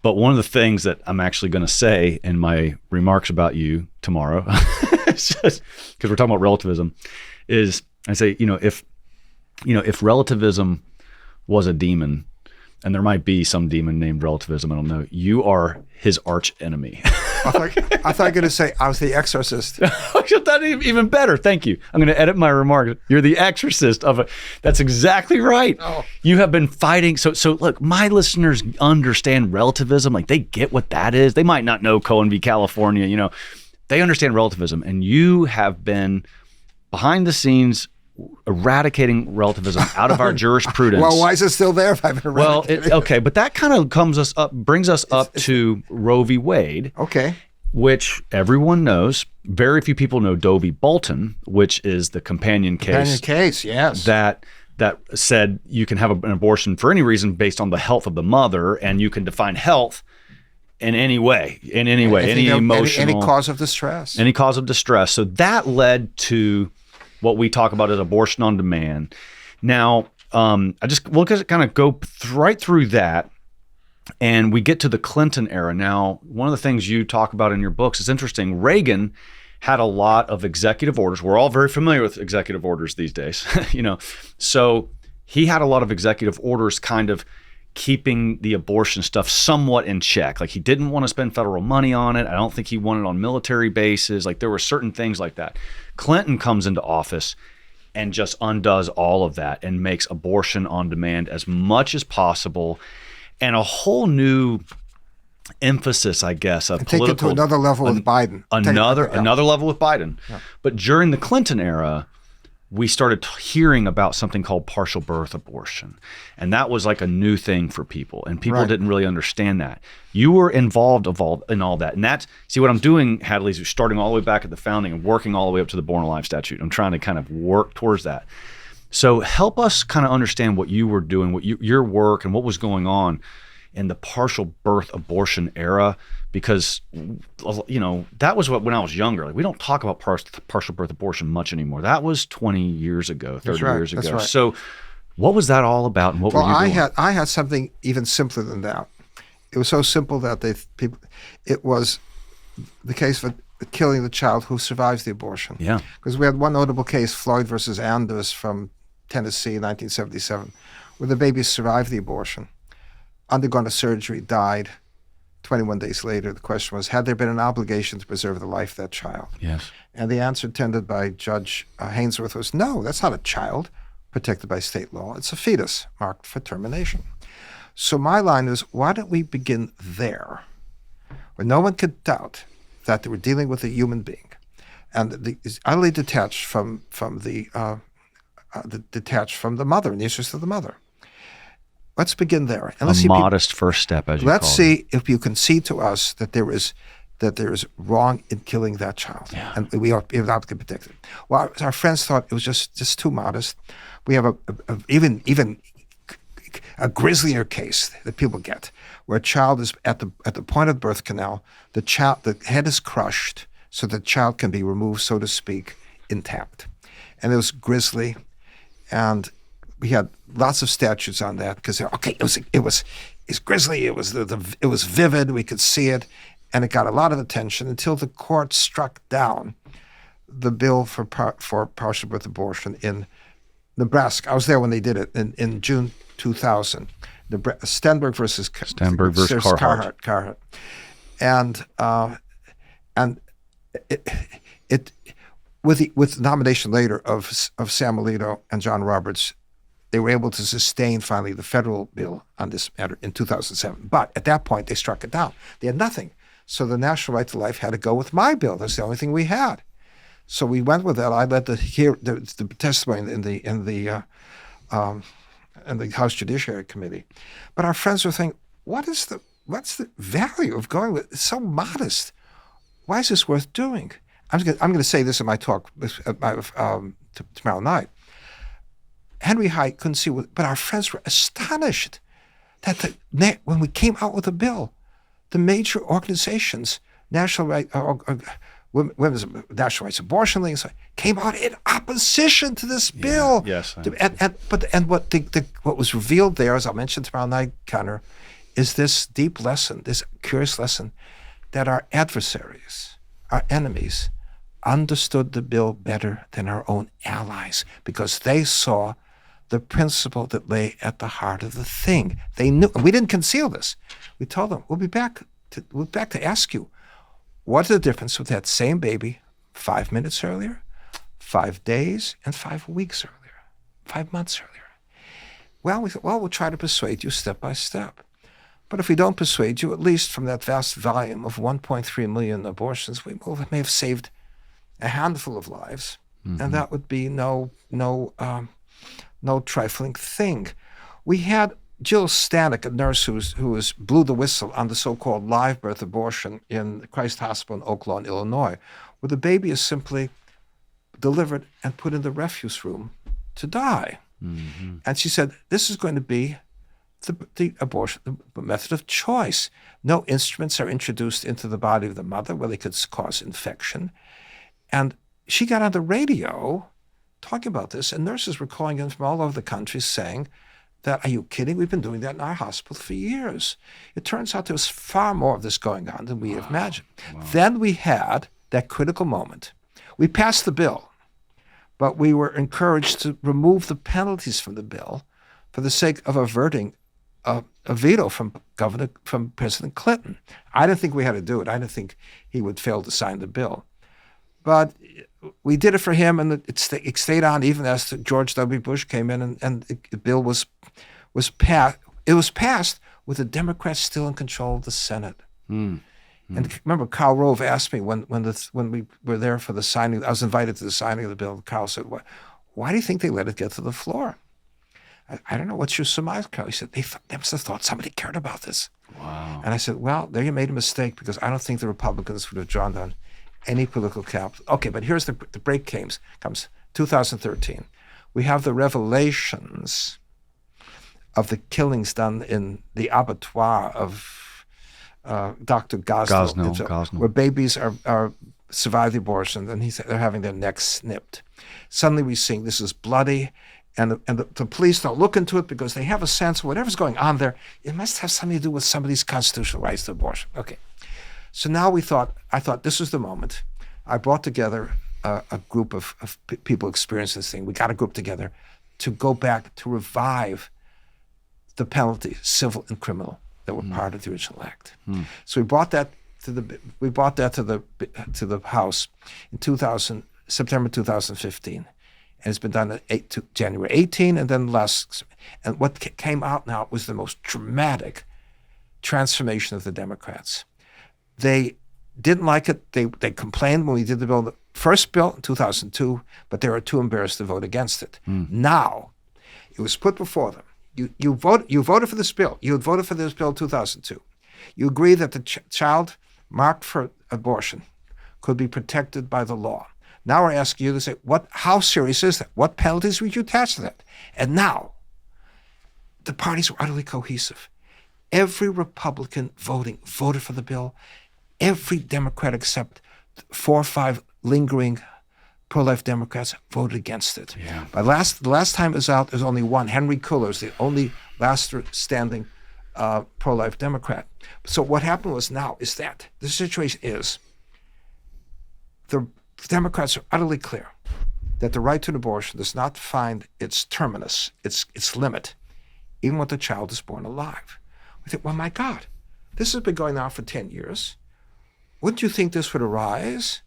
But one of the things that I'm actually going to say in my remarks about you tomorrow, because we're talking about relativism, is I say, if relativism was a demon, and there might be some demon named relativism, I don't know, you are his arch enemy. I thought you were going to say I was the exorcist. That's even better. Thank you. I'm going to edit my remarks. You're the exorcist of it. That's exactly right. Oh. You have been fighting. So look, my listeners understand relativism. Like, they get what that is. They might not know Cohen v. California. They understand relativism, and you have been behind the scenes eradicating relativism out of our jurisprudence. Well, why is it still there if I've been eradicating? Okay, but that kind of brings us up to Roe v. Wade. Okay. Which everyone knows. Very few people know Doe v. Bolton, which is the companion case. Yes. That said you can have an abortion for any reason based on the health of the mother, and you can define health in any way, any emotional, any cause of distress. Any cause of distress. So that led to what we talk about as abortion on demand. Now, we'll kind of go right through that, and we get to the Clinton era. Now, one of the things you talk about in your books is interesting. Reagan had a lot of executive orders. We're all very familiar with executive orders these days, So he had a lot of executive orders kind of keeping the abortion stuff somewhat in check. Like, he didn't want to spend federal money on it. I don't think he wanted it on military bases. Like, there were certain things like that. Clinton comes into office and just undoes all of that and makes abortion on demand as much as possible, and a whole new emphasis, I guess, of take it to another level with Biden. Another level with Biden. Yeah. But during the Clinton era, we started hearing about something called partial birth abortion. And that was like a new thing for people. And people didn't really understand that. You were involved in all that. And that's, see, what I'm doing, Hadley, is starting all the way back at the founding and working all the way up to the Born Alive statute. I'm trying to kind of work towards that. So help us kind of understand what you were doing, your work, and what was going on in the partial birth abortion era, because that was when I was younger. Like, we don't talk about partial birth abortion much anymore. That was 20 years ago, 30 years ago. Right. So what was that all about, and what were you doing? I had something even simpler than that. It was so simple that it was the case for killing the child who survives the abortion. Yeah. Because we had one notable case, Floyd versus Anders from Tennessee in 1977, where the baby survived the abortion, undergone a surgery, died. 21 days later, the question was, had there been an obligation to preserve the life of that child? Yes. And the answer tendered by Judge Hainsworth was, no, that's not a child protected by state law. It's a fetus marked for termination. So my line is, why don't we begin there, where no one could doubt that they were dealing with a human being, and is utterly detached from the mother, in the interest of the mother. Let's begin there. And let's modest first step, as you call it. Let's see if you concede to us that there is wrong in killing that child, and we are not to protect it. Well, our friends thought it was just too modest. We have even a grislier case that people get, where a child is at the point of the birth canal. The head is crushed, so the child can be removed, so to speak, intact. And it was grisly, and we had lots of statutes on that because it was grisly. It was vivid. We could see it, and it got a lot of attention until the court struck down the bill for partial birth abortion in Nebraska. I was there when they did it in June 2000. Stenberg versus Carhart. And it with the nomination later of Sam Alito and John Roberts, they were able to sustain finally the federal bill on this matter in 2007. But at that point, they struck it down. They had nothing. So the National Right to Life had to go with my bill. That's the only thing we had. So we went with that. I led the testimony in the House Judiciary Committee. But our friends were thinking, what's the value of going with? It's so modest. Why is this worth doing? I'm going to say this in my talk tomorrow night. Henry Hyde couldn't see, but our friends were astonished that when we came out with a bill, the major organizations, Women's National Rights Abortion League, came out in opposition to this bill. Yes. And what was revealed there, as I'll mention tomorrow night, Conor, is this deep lesson, this curious lesson, that our adversaries, our enemies, understood the bill better than our own allies because they saw the principle that lay at the heart of the thing. They knew, and we didn't conceal this. We told them, we'll be back to ask you, what's the difference with that same baby 5 minutes earlier, 5 days, and 5 weeks earlier, 5 months earlier? Well, we thought, well, we'll try to persuade you step by step. But if we don't persuade you, at least from that vast volume of 1.3 million abortions, we may have saved a handful of lives, and that would be no trifling thing. We had Jill Stanek, a nurse who blew the whistle on the so-called live birth abortion in Christ Hospital in Oak Lawn, Illinois, where the baby is simply delivered and put in the refuse room to die. And she said, this is going to be the abortion, the method of choice. No instruments are introduced into the body of the mother where they could cause infection. And she got on the radio talking about this, and nurses were calling in from all over the country saying that, are you kidding? We've been doing that in our hospital for years. It turns out there was far more of this going on than we have imagined. Then we had that critical moment. We passed the bill, but we were encouraged to remove the penalties from the bill for the sake of averting a veto from President Clinton. I didn't think we had to do it. I didn't think he would fail to sign the bill. But we did it for him, and it stayed on even as George W. Bush came in, and the bill was passed. It was passed with the Democrats still in control of the Senate. And remember, Karl Rove asked me when we were there for the signing. I was invited to the signing of the bill. Karl said, "Why do you think they let it get to the floor?" I don't know. What's your surmise, Karl? He said, they must have thought somebody cared about this. Wow. And I said, well, there you made a mistake, because I don't think the Republicans would have drawn down any political cap. Okay, but here's the break comes 2013. We have the revelations of the killings done in the abattoir of Dr. Gosnell, where babies are survive the abortion, and they're having their necks snipped. Suddenly we see this is bloody, and the police don't look into it because they have a sense of whatever's going on there, it must have something to do with somebody's constitutional rights to abortion. Okay. So now I thought this was the moment. I brought together a group of people experiencing this thing. We got a group together to go back to revive the penalties, civil and criminal, that were part of the original act. So we brought that to the House in September 2015, and it's been done January 18, and then and what came out now was the most dramatic transformation of the Democrats. They didn't like it. They complained when we did the bill, the first bill in 2002, but they were too embarrassed to vote against it. Now, it was put before them. You voted for this bill. You had voted for this bill in 2002. You agree that the child marked for abortion could be protected by the law. Now we're asking you to say, how serious is that? What penalties would you attach to that? And now, the parties were utterly cohesive. Every Republican voted for the bill. Every Democrat except 4 or 5 lingering pro-life Democrats voted against it. Yeah. But the last time it was out, there's only one. Henry Cullers, the only last standing pro-life Democrat. So what happened was now is that the situation is the Democrats are utterly clear that the right to an abortion does not find its terminus, its limit, even when the child is born alive. We think, well, my God, this has been going on for 10 years. Wouldn't you think this would arise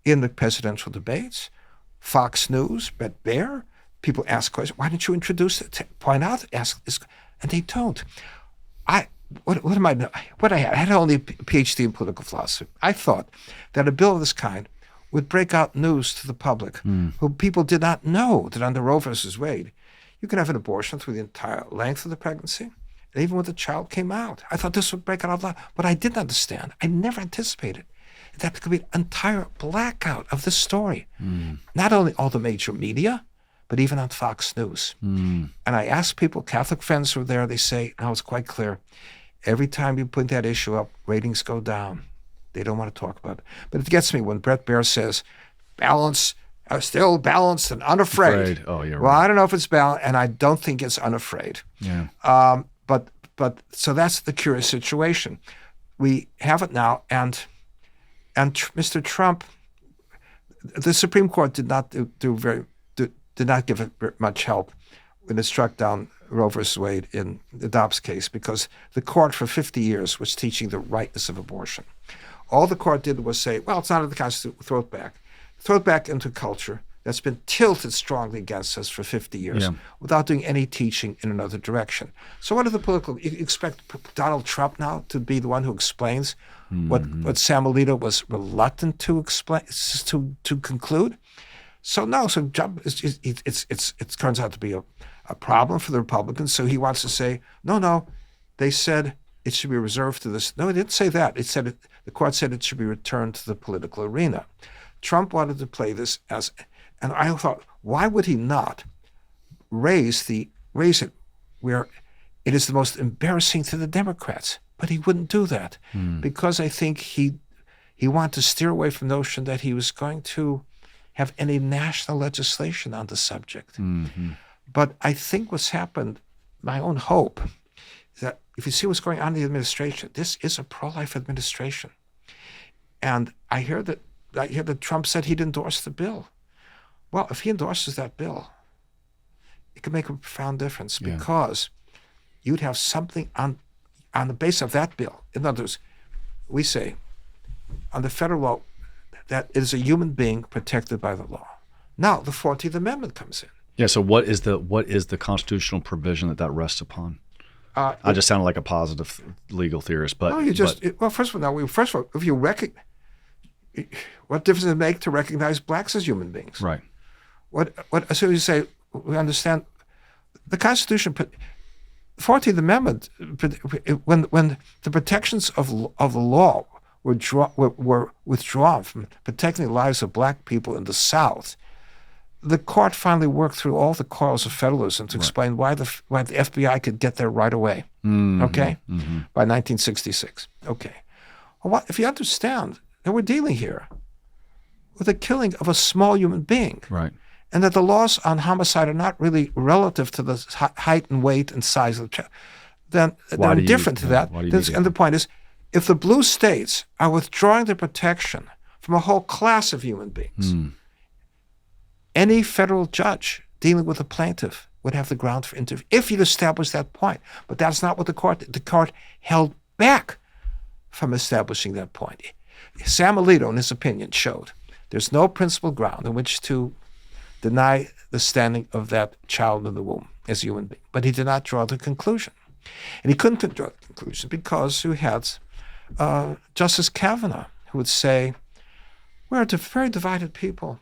in the presidential debates? Fox News, Brett Baer, people ask questions. Why didn't you introduce it? Point out, ask this, and they don't. I had only a PhD in political philosophy. I thought that a bill of this kind would break out news to the public, who people did not know that under Roe versus Wade, you can have an abortion through the entire length of the pregnancy, and even when the child came out. I thought this would break out a lot. What I didn't understand, I never anticipated, that there could be an entire blackout of this story. Not only all the major media, but even on Fox News. And I asked people, Catholic friends who were there, they say, now it's quite clear, every time you put that issue up, ratings go down. They don't want to talk about it. But it gets me when Brett Baer says, still balanced and unafraid. Oh, yeah. Well, I don't know if it's balanced, and I don't think it's unafraid. Yeah. But But so that's the curious situation. We have it now, and Mr. Trump, the Supreme Court did not did not give it much help when it struck down Roe versus Wade in the Debase case, because the court for 50 years was teaching the rightness of abortion. All the court did was say, well, it's not in the Constitution, throw it back into culture that's been tilted strongly against us for 50 years without doing any teaching in another direction. So what are the political, you expect Donald Trump now to be the one who explains what Sam Alito was reluctant to explain, to conclude? So no, so Trump, it turns out to be a problem for the Republicans. So he wants to say, no, they said it should be reserved to this. No, it didn't say that. It said the court said it should be returned to the political arena. Trump wanted to play this as, and I thought, why would he not raise it where it is the most embarrassing to the Democrats? But he wouldn't do that because I think he wanted to steer away from the notion that he was going to have any national legislation on the subject. But I think what's happened, my own hope, is that if you see what's going on in the administration, this is a pro-life administration. And I hear that Trump said he'd endorse the bill. Well, if he endorses that bill, it could make a profound difference because you'd have something on the basis of that bill. In other words, we say on the federal law that it is a human being protected by the law. Now the 14th Amendment comes in. Yeah. So what is the constitutional provision that rests upon? I just sounded like a positive legal theorist, but first of all, if you recognize, what difference does it make to recognize blacks as human beings? Right. So you say we understand the Constitution. 14th Amendment, when the protections of the law were withdrawn from protecting the lives of black people in the South, the court finally worked through all the coils of federalism to explain why the FBI could get there right away. By 1966. Okay. Well, if you understand that we're dealing here with the killing of a small human being, right, and that the laws on homicide are not really relative to the height and weight and size of the child, then they're indifferent to that. And the point is, if the blue states are withdrawing their protection from a whole class of human beings, any federal judge dealing with a plaintiff would have the ground for interview if you'd establish that point. But that's not what the court held back from establishing that point. Sam Alito, in his opinion, showed there's no principled ground in which to deny the standing of that child in the womb as a human being. But he did not draw the conclusion. And he couldn't draw the conclusion because you had Justice Kavanaugh, who would say, we're a very divided people.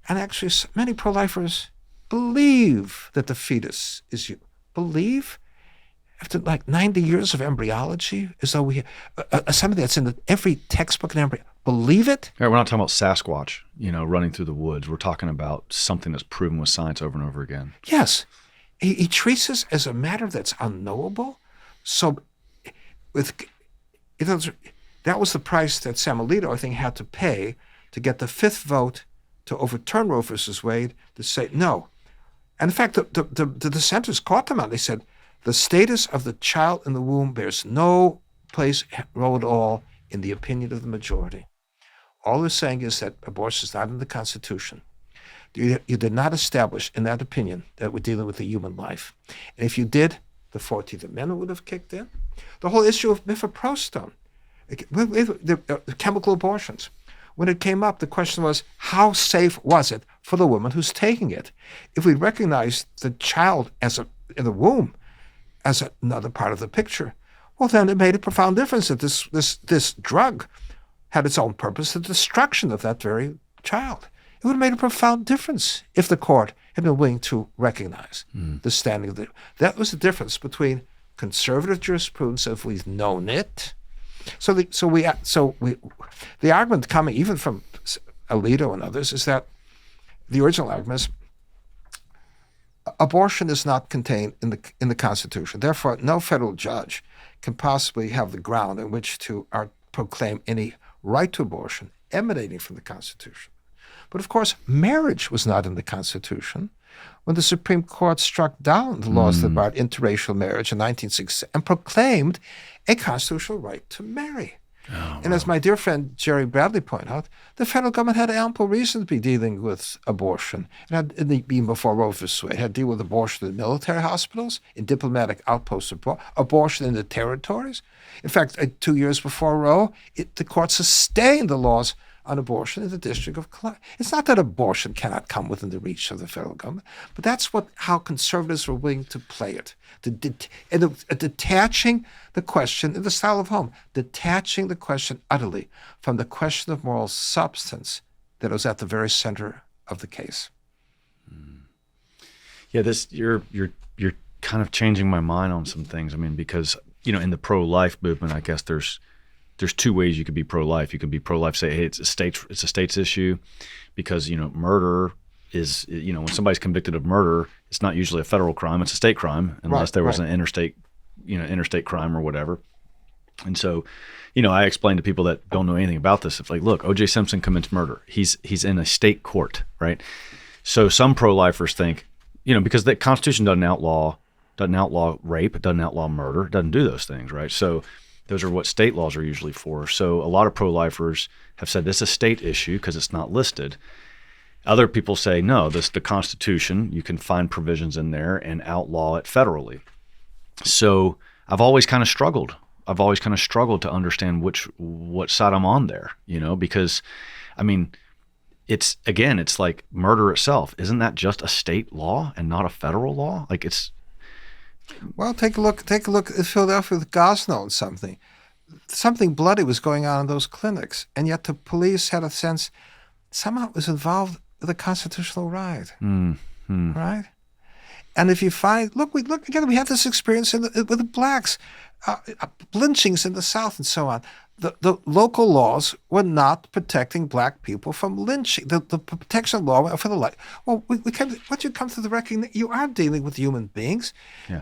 And actually, many pro-lifers believe that the fetus is you. Believe? After like 90 years of embryology, as though we something that's in every textbook in embryology. Believe it? Right, we're not talking about Sasquatch, running through the woods. We're talking about something that's proven with science over and over again. Yes. He treats this as a matter that's unknowable. So that was the price that Sam Alito, I think, had to pay to get the fifth vote to overturn Roe versus Wade, to say no. And in fact, the dissenters caught them out. They said, the status of the child in the womb bears no place, role at all in the opinion of the majority. All they're saying is that abortion is not in the Constitution. You did not establish in that opinion that we're dealing with a human life. And if you did, the 14th Amendment would have kicked in. The whole issue of mifepristone, the chemical abortions. When it came up, the question was, how safe was it for the woman who's taking it? If we recognize the child in the womb as another part of the picture, well, then it made a profound difference that this drug had its own purpose, the destruction of that very child. It would have made a profound difference if the court had been willing to recognize the standing of that was the difference between conservative jurisprudence, if we've known it. So the argument coming even from Alito and others is that the original argument is abortion is not contained in the Constitution. Therefore, no federal judge can possibly have the ground in which to proclaim any right to abortion emanating from the Constitution. But of course, marriage was not in the Constitution. when the Supreme Court struck down the laws that barred interracial marriage in 1960 and proclaimed a constitutional right to marry. And as my dear friend Jerry Bradley pointed out, the federal government had ample reason to be dealing with abortion. It had, even before Roe v. Wade, had to deal with abortion in military hospitals, in diplomatic outposts abroad, abortion in the territories. In fact, 2 years before Roe, the court sustained the laws on abortion in the District of Columbia. It's not that abortion cannot come within the reach of the federal government, but that's how conservatives were willing to play it. Detaching the question, in the style of Home, detaching the question utterly from the question of moral substance that was at the very center of the case. Yeah, you're kind of changing my mind on some things. I mean, because in the pro-life movement, I guess there's two ways you could be pro-life. You can be pro-life, say, hey, it's a state's issue, because murder is, when somebody's convicted of murder, it's not usually a federal crime; it's a state crime, unless there was an interstate crime or whatever. And so, I explain to people that don't know anything about this. It's like, look, O.J. Simpson commits murder. He's in a state court, right? So some pro-lifers think, because the Constitution doesn't outlaw rape, it doesn't outlaw murder, it doesn't do those things, right? So those are what state laws are usually for. So a lot of pro-lifers have said this is a state issue because it's not listed. Other people say, no, the Constitution, you can find provisions in there and outlaw it federally. So I've always kind of struggled. To understand what side I'm on there, because, I mean, it's like murder itself. Isn't that just a state law and not a federal law? Like it's. Well, take a look at Philadelphia with Gosnell and something. Something bloody was going on in those clinics, and yet the police had a sense somehow it was involved with a constitutional right. Right? And if you find, look again, we have this experience with the blacks, lynchings in the South and so on. The local laws were not protecting black people from lynching. The protection law for the life. Well, once you come to the reckoning, you are dealing with human beings,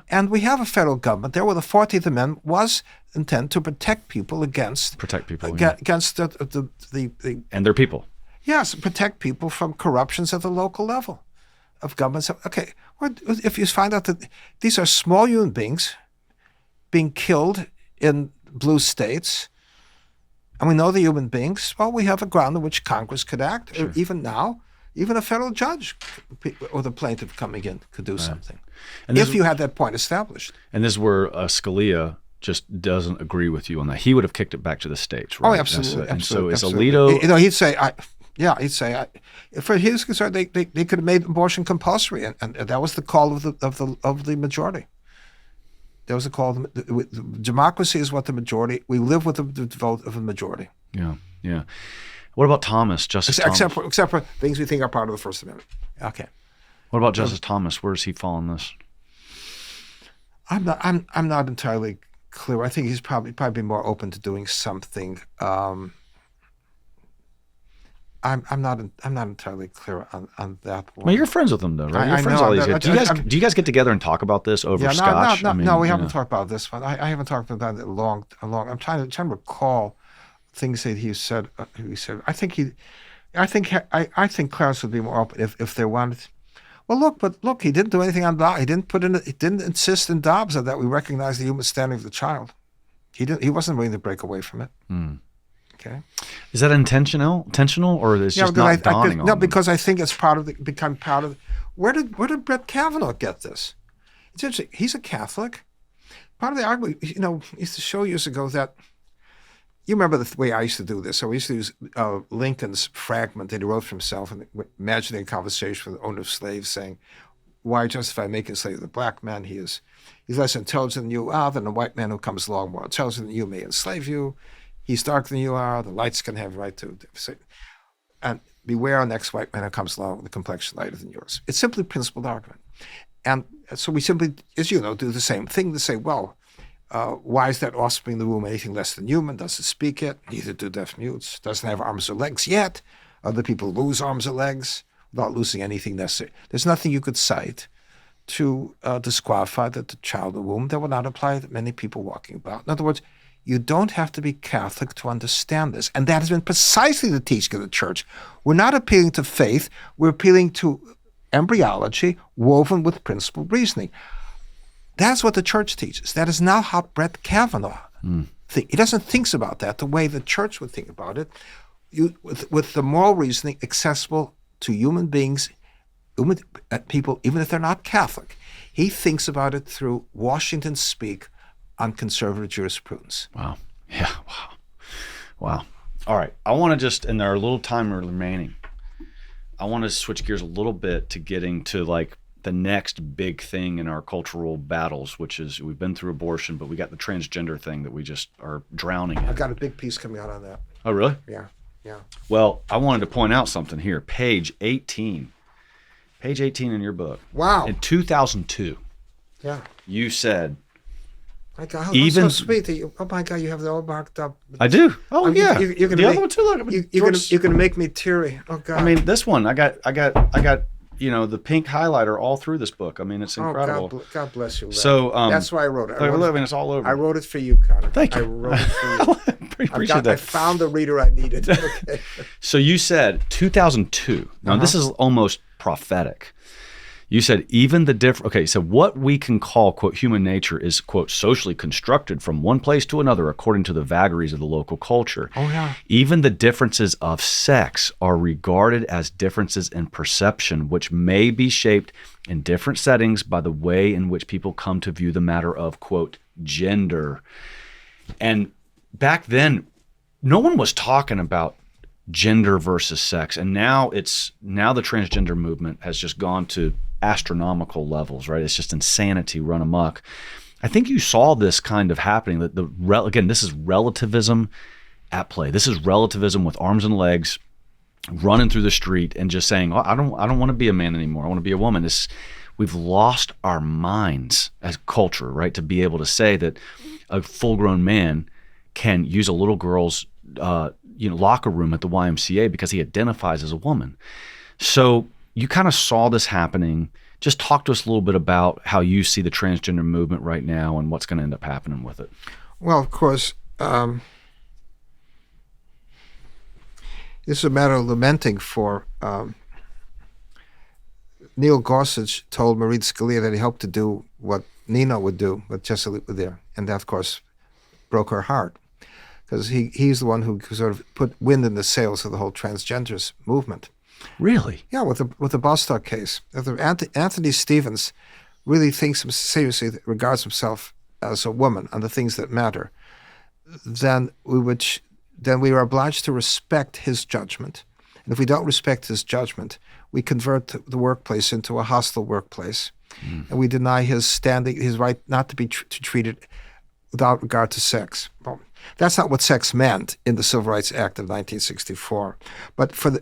and we have a federal government there where the 14th Amendment was intended to protect people against the and their people. Yes, protect people from corruptions at the local level of government. Okay, if you find out that these are small human beings being killed in blue states, and we know the human beings, well, we have a ground in which Congress could act. Sure. Even now, even a federal judge or the plaintiff coming in could do something, and if you had that point established. And this is where Scalia just doesn't agree with you on that. He would have kicked it back to the states, right? Oh, absolutely. And so is Alito... he'd say, for his concern, they could have made abortion compulsory, and that was the call of the majority. That was the call. Democracy is what the majority. We live with the vote of the majority. Yeah. What about Thomas, Justice Thomas? Except for things we think are part of the First Amendment. Okay. What about Justice Thomas? Where does he fall on this? I'm not entirely clear. I think he's probably more open to doing something. I'm not entirely clear on that one. Well, you're friends with him, though, right? You're friends with all these guys. Do you guys get together and talk about this over scotch? No, we haven't talked about this one. I haven't talked about it long. I'm trying to recall things that he said. I think Clarence would be more open if they wanted. Well, look, he didn't do anything on Dobbs. He didn't insist in Dobbs that we recognize the human standing of the child. He wasn't willing to break away from it. Okay. Is that intentional, or is it just not dawning on them? No, because I think it's become part of. Where did Brett Kavanaugh get this? It's interesting. He's a Catholic. Part of the argument, used to show years ago that. You remember the way I used to do this. So we used to use Lincoln's fragment that he wrote for himself, and imagining a conversation with the owner of slaves, saying, "Why justify making a slave of the black man? He's less intelligent than you are. Than a white man who comes along more intelligent than you may enslave you. He's darker than you are. The lights can have a right to say, and beware our next white man who comes along with a complexion lighter than yours." It's simply principled argument. And so we simply, as you know, do the same thing to say, well, why is that offspring in the womb anything less than human? Doesn't speak yet. Neither do deaf mutes. Doesn't have arms or legs yet. Other people lose arms or legs without losing anything necessary. There's nothing you could cite to disqualify the child in the womb that would not apply to many people walking about. In other words, you don't have to be Catholic to understand this. And that has been precisely the teaching of the church. We're not appealing to faith. We're appealing to embryology woven with principled reasoning. That's what the church teaches. That is not how Brett Kavanaugh thinks. He doesn't think about that the way the church would think about it, with the moral reasoning accessible to human beings, people, even if they're not Catholic. He thinks about it through Washington speak on conservative jurisprudence. Wow. Yeah. Wow. All right. I want to just, and there are a little time remaining, I want to switch gears a little bit to getting to like the next big thing in our cultural battles, which is we've been through abortion, but we got the transgender thing that we just are drowning in. I've got a big piece coming out on that. Oh, really? Yeah. Well, I wanted to point out something here. Page 18 in your book. Wow. In 2002, Yeah. you said, My God, Even- that's so sweet that you. Oh my God, you have it all marked up. I do. Oh, yeah. You're gonna the make, other one too. Look, you're gonna make me teary. Oh God. I mean, this one, I got, the pink highlighter all through this book. I mean, it's incredible. God bless you. Len. So, that's why I wrote it. I mean, it's all over. I wrote it for you, Conor. Thank you. I wrote it for you. Appreciate that. I found the reader I needed. Okay. So you said 2002. Now this is almost prophetic. You said even the okay, so what we can call, quote, human nature is, quote, socially constructed from one place to another according to the vagaries of the local culture. Oh, yeah. Even the differences of sex are regarded as differences in perception, which may be shaped in different settings by the way in which people come to view the matter of, quote, gender. And back then, no one was talking about gender versus sex. And now the transgender movement has just gone to astronomical levels, right? It's just insanity run amok. I think you saw this kind of happening. That again, this is relativism at play. This is relativism with arms and legs, running through the street and just saying, "Oh, I don't want to be a man anymore. I want to be a woman." We've lost our minds as culture, right? To be able to say that a full-grown man can use a little girl's locker room at the YMCA because he identifies as a woman. So you kind of saw this happening. Just talk to us a little bit about how you see the transgender movement right now and what's going to end up happening with it. Well, of course, this is a matter of lamenting for Neil Gorsuch told Marie Scalia that he hoped to do what Nina would do, what Chesapeake would do, and that, of course, broke her heart because he's the one who sort of put wind in the sails of the whole transgenders movement. Really? Yeah, with the Bostock case. If Anthony Stevens really seriously regards himself as a woman on the things that matter, then we are obliged to respect his judgment. And if we don't respect his judgment, we convert the workplace into a hostile workplace, and we deny his right not to be treated without regard to sex. Well, that's not what sex meant in the Civil Rights Act of 1964. But his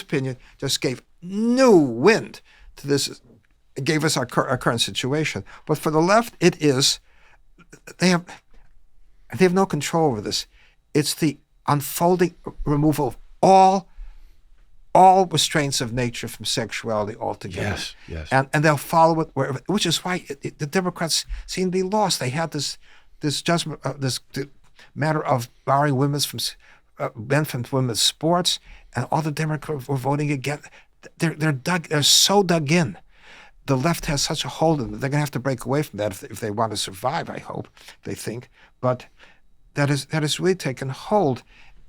opinion just gave new wind to this. It gave us our current situation. But for the left, they have no control over this. It's the unfolding removal of all restraints of nature from sexuality altogether. Yes. And they'll follow it wherever, which is why the Democrats seem to be lost. They had this judgment, the matter of barring men from women's sports, and all the Democrats were voting against. They're so dug in. The left has such a hold on them. They're going to have to break away from that if they want to survive, I hope, they think. But that has really taken hold.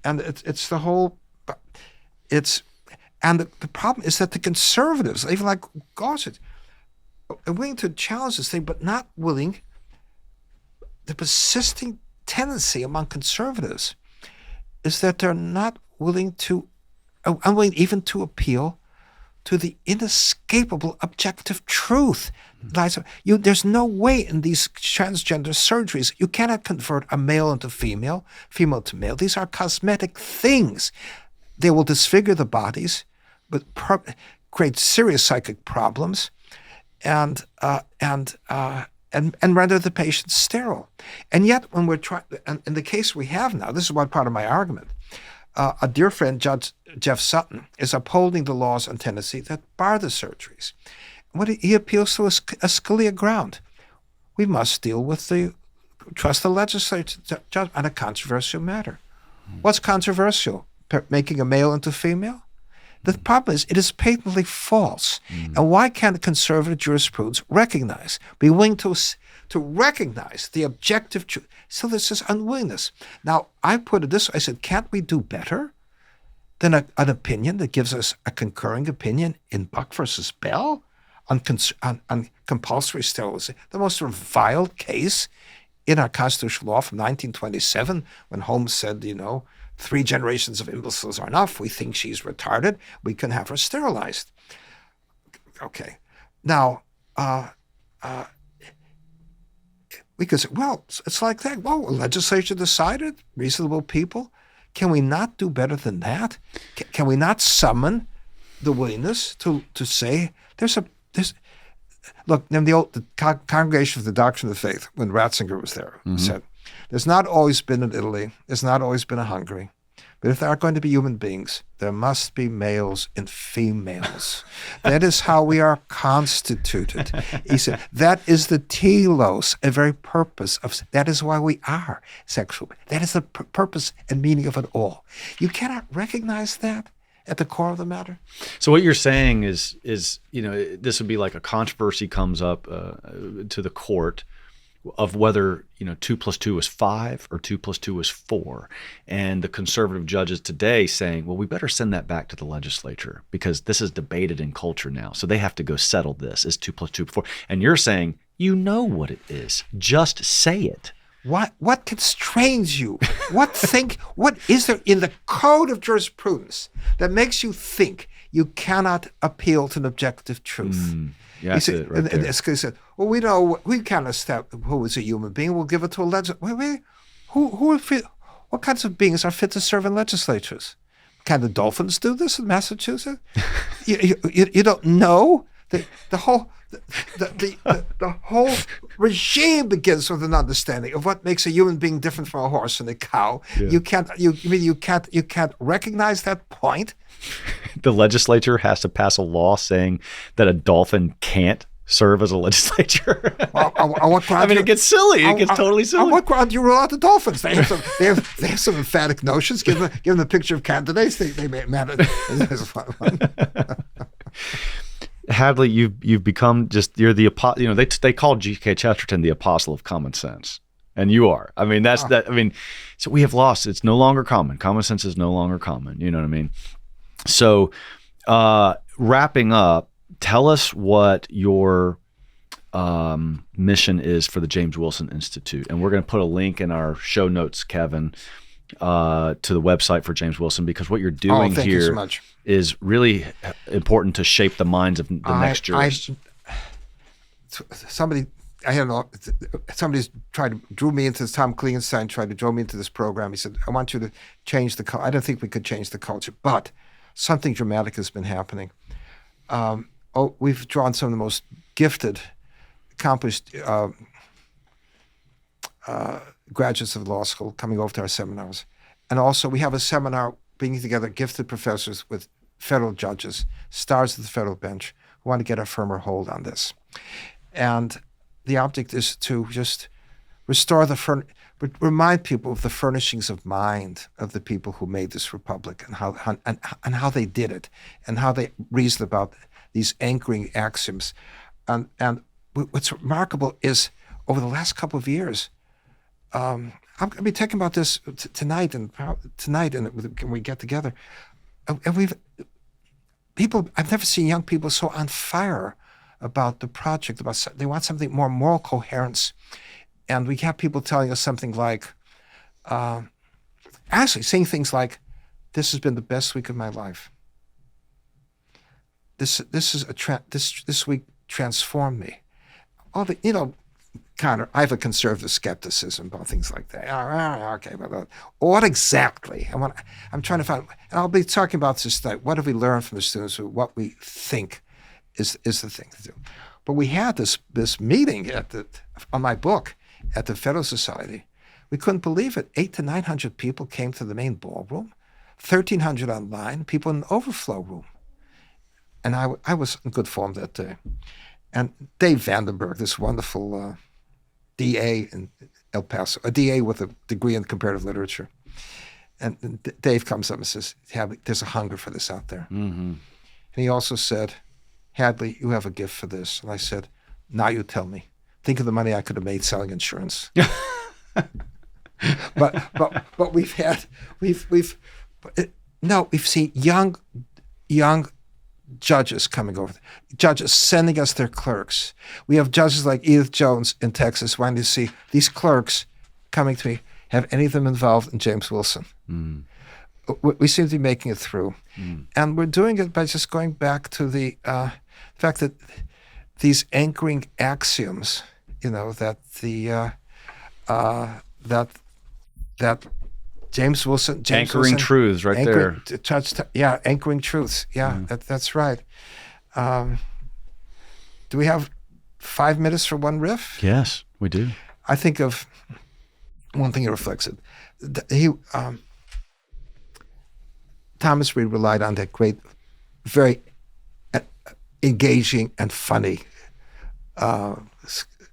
And it's the whole, and the problem is that the conservatives, even like Gorsuch, are willing to challenge this thing, but not willing. The persisting tendency among conservatives is that they're not unwilling even to appeal to the inescapable objective truth. There's no way in these transgender surgeries, you cannot convert a male into female, female to male. These are cosmetic things. They will disfigure the bodies, but create serious psychic problems, and render the patient sterile. And yet, when we're trying, in the case we have now, this is one part of my argument. A dear friend, Judge Jeff Sutton, is upholding the laws in Tennessee that bar the surgeries. What he appeals to a Scalia ground. We must trust the legislature judgment on a controversial matter. What's controversial? Making a male into female? The problem is it is patently false. And why can't conservative jurisprudence be willing to recognize the objective truth? So there's this unwillingness. Now, I put it this way. I said, can't we do better than an opinion that gives us a concurring opinion in Buck versus Bell on compulsory sterilization, the most reviled case in our constitutional law from 1927, when Holmes said, 3 generations of imbeciles are enough. We think she's retarded. We can have her sterilized. Okay. Now, we could say, well, it's like that. Well, a legislature decided, reasonable people. Can we not do better than that? Can we not summon the willingness to say look, in the Congregation for the Doctrine of the Faith, when Ratzinger was there, said, there's not always been in Italy, there's not always been a Hungary, but if there are going to be human beings, there must be males and females. That is how we are constituted. He said, that is the telos, a very purpose that is why we are sexual. That is the purpose and meaning of it all. You cannot recognize that at the core of the matter. So what you're saying is this would be like a controversy comes up to the court of whether 2 + 2 is 5 or 2 + 2 is 4, and the conservative judges today saying, well, we better send that back to the legislature because this is debated in culture now, so they have to go settle this. Is 2 + 2 4? And you're saying what it is, just say it. What constrains you? What is there in the code of jurisprudence that makes you think you cannot appeal to an objective truth? Yeah, that's it right there. And Scalia said, well, we can't establish who is a human being. We'll give it to a legislature. Wait. What kinds of beings are fit to serve in legislatures? Can the dolphins do this in Massachusetts? you don't know? The whole regime begins with an understanding of what makes a human being different from a horse and a cow. Yeah. You can't recognize that point. The legislature has to pass a law saying that a dolphin can't serve as a legislature. It gets silly. It gets totally silly. On what ground do you rule out the dolphins? They have some emphatic notions. Give them a picture of candidates. They may matter. Hadley, you've become you're the apostle. They call G.K. Chesterton the apostle of common sense, and you are. So we have lost. It's no longer common. Common sense is no longer common. You know what I mean? So, wrapping up, tell us what your mission is for the James Wilson Institute, and we're going to put a link in our show notes, Kevin, to the website for James Wilson, because what you're doing here is really important to shape the minds of the next jurist. Somebody drew me into this. Tom Klingenstein tried to draw me into this program. He said, I want you to change the culture. I don't think we could change the culture, but something dramatic has been happening. We've drawn some of the most gifted, accomplished graduates of law school coming over to our seminars. And also we have a seminar bringing together gifted professors with federal judges, stars of the federal bench, who want to get a firmer hold on this. And the object is to just restore remind people of the furnishings of mind of the people who made this republic and how they did it and how they reasoned about these anchoring axioms. And what's remarkable is over the last couple of years, I'm going to be talking about this tonight and when we get together. And I've never seen young people so on fire about the project. They want something more moral coherence. And we have people telling us something like, actually saying things like, this has been the best week of my life. This week transformed me. Conor, I have a conservative skepticism about things like that. Okay, but what exactly? I'm trying to find, and I'll be talking about this tonight. What have we learned from the students? What we think is the thing to do. But we had this meeting on my book at the Federal Society. We couldn't believe it. 800 to 900 people came to the main ballroom, 1,300 online, people in the overflow room. And I was in good form that day. And Dave Vandenberg, this wonderful DA in El Paso, a DA with a degree in comparative literature, And Dave comes up and says, Hadley, there's a hunger for this out there. Mm-hmm. And he also said, Hadley, you have a gift for this. And I said, now you tell me. Think of the money I could have made selling insurance. but we've seen young judges coming over, judges sending us their clerks. We have judges like Edith Jones in Texas wanting to see these clerks coming to me. Have any of them involved in James Wilson? Mm. We seem to be making it through. Mm. And we're doing it by just going back to the fact that these anchoring axioms, that that James Wilson... Anchoring truths right there. Anchoring truths. Yeah, that's right. Do we have 5 minutes for one riff? Yes, we do. I think of one thing that reflects it. Thomas Reed relied on that great, very engaging and funny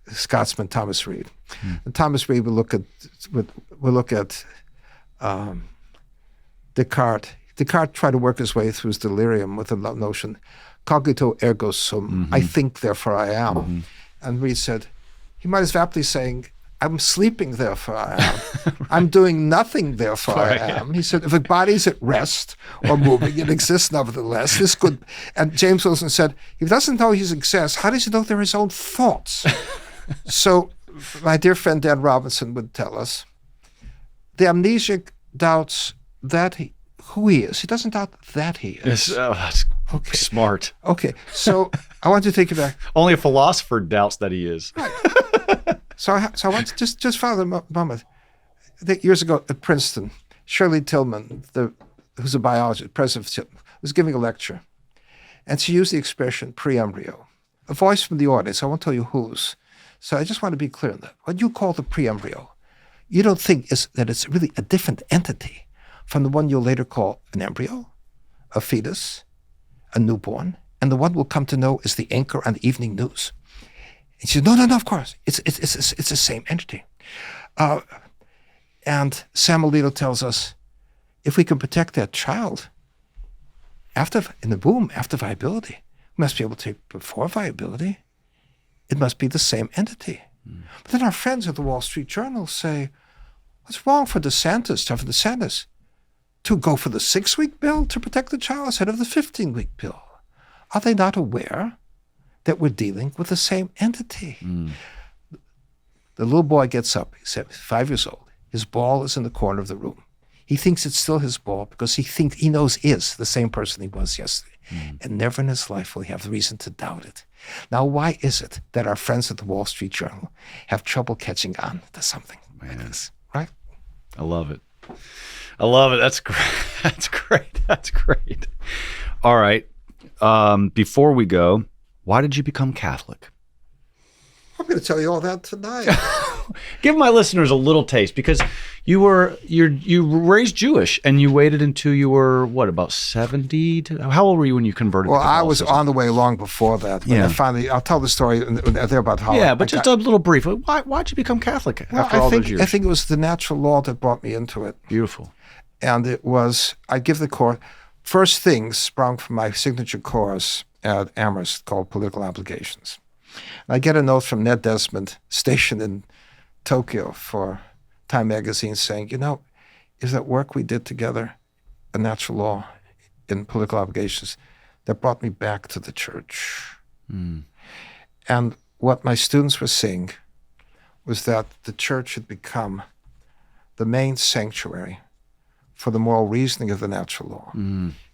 Scotsman Thomas Reed. And Thomas Reed would look at Descartes. Descartes tried to work his way through his delirium with the notion, cogito ergo sum, I think, therefore I am. Mm-hmm. And Reed said, he might as aptly saying, I'm sleeping, therefore I am. Right. I'm doing nothing, therefore I am. He said, if a body's at rest or moving, it exists nevertheless. This could. And James Wilson said, he doesn't know he exists. How does he know they're his own thoughts? So my dear friend Dan Robinson would tell us, the amnesiac doubts who he is. He doesn't doubt that he is. That's okay. Smart. Okay, so I want to take you back. Only a philosopher doubts that he is. Right. So I want to just follow the moment. I think years ago at Princeton, Shirley Tillman, who's a biologist, president of Tillman, was giving a lecture. And she used the expression pre-embryo. A voice from the audience, I won't tell you whose. So I just want to be clear on that. What you call the pre-embryo, you don't think that it's really a different entity from the one you'll later call an embryo, a fetus, a newborn, and the one we'll come to know as the anchor on the evening news. And she said, no, of course. It's the same entity. And Sam Alito tells us, if we can protect that child in the womb, after viability, we must be able to before viability. It must be the same entity. Mm. But then our friends at the Wall Street Journal say, what's wrong for DeSantis to go for the 6-week bill to protect the child instead of the 15-week bill? Are they not aware that we're dealing with the same entity? Mm. The little boy gets up, he's 5 years old. His ball is in the corner of the room. He thinks it's still his ball because he knows is the same person he was yesterday. Mm. And never in his life will he have reason to doubt it. Now, why is it that our friends at the Wall Street Journal have trouble catching on to something like this, right? I love it. That's great. That's great. All right. Before we go, why did you become Catholic? I'm going to tell you all that tonight. Give my listeners a little taste, because you were raised Jewish and you waited until you were about 70? How old were you when you converted? Well, I was on the way long before that. When I'll tell the story there about how. Yeah, but just a little brief. Why'd you become Catholic after all those years? I think it was the natural law that brought me into it. Beautiful. And it was, I give the course. First thing sprung from my signature course at Amherst called Political Obligations. And I get a note from Ned Desmond, stationed in Tokyo for Time magazine, saying, is that work we did together, a natural law in political obligations, that brought me back to the church. Mm. And what my students were seeing was that the church had become the main sanctuary for the moral reasoning of the natural law,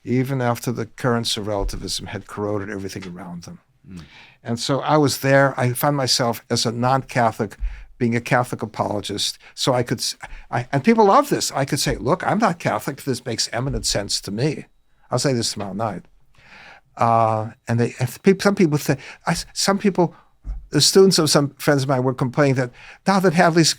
even after the currents of relativism had corroded everything around them. Mm. And so I was there. I found myself as a non-Catholic being a Catholic apologist. So and people love this. I could say, look, I'm not Catholic. This makes eminent sense to me. I'll say this tomorrow night. The students of some friends of mine were complaining that now that Hadley's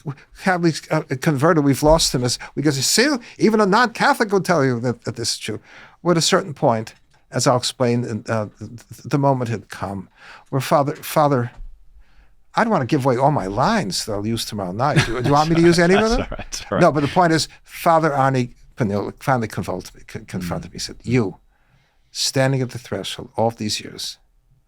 converted, we've lost him. Because see, even a non-Catholic will tell you that this is true. Well, at a certain point, as I'll explain, the moment had come where Father, I don't want to give away all my lines that I'll use tomorrow night. Do you want me to use any of them? That's all right. No, but the point is, Father Arnie Peniel finally confronted me. He said, "You, standing at the threshold all these years,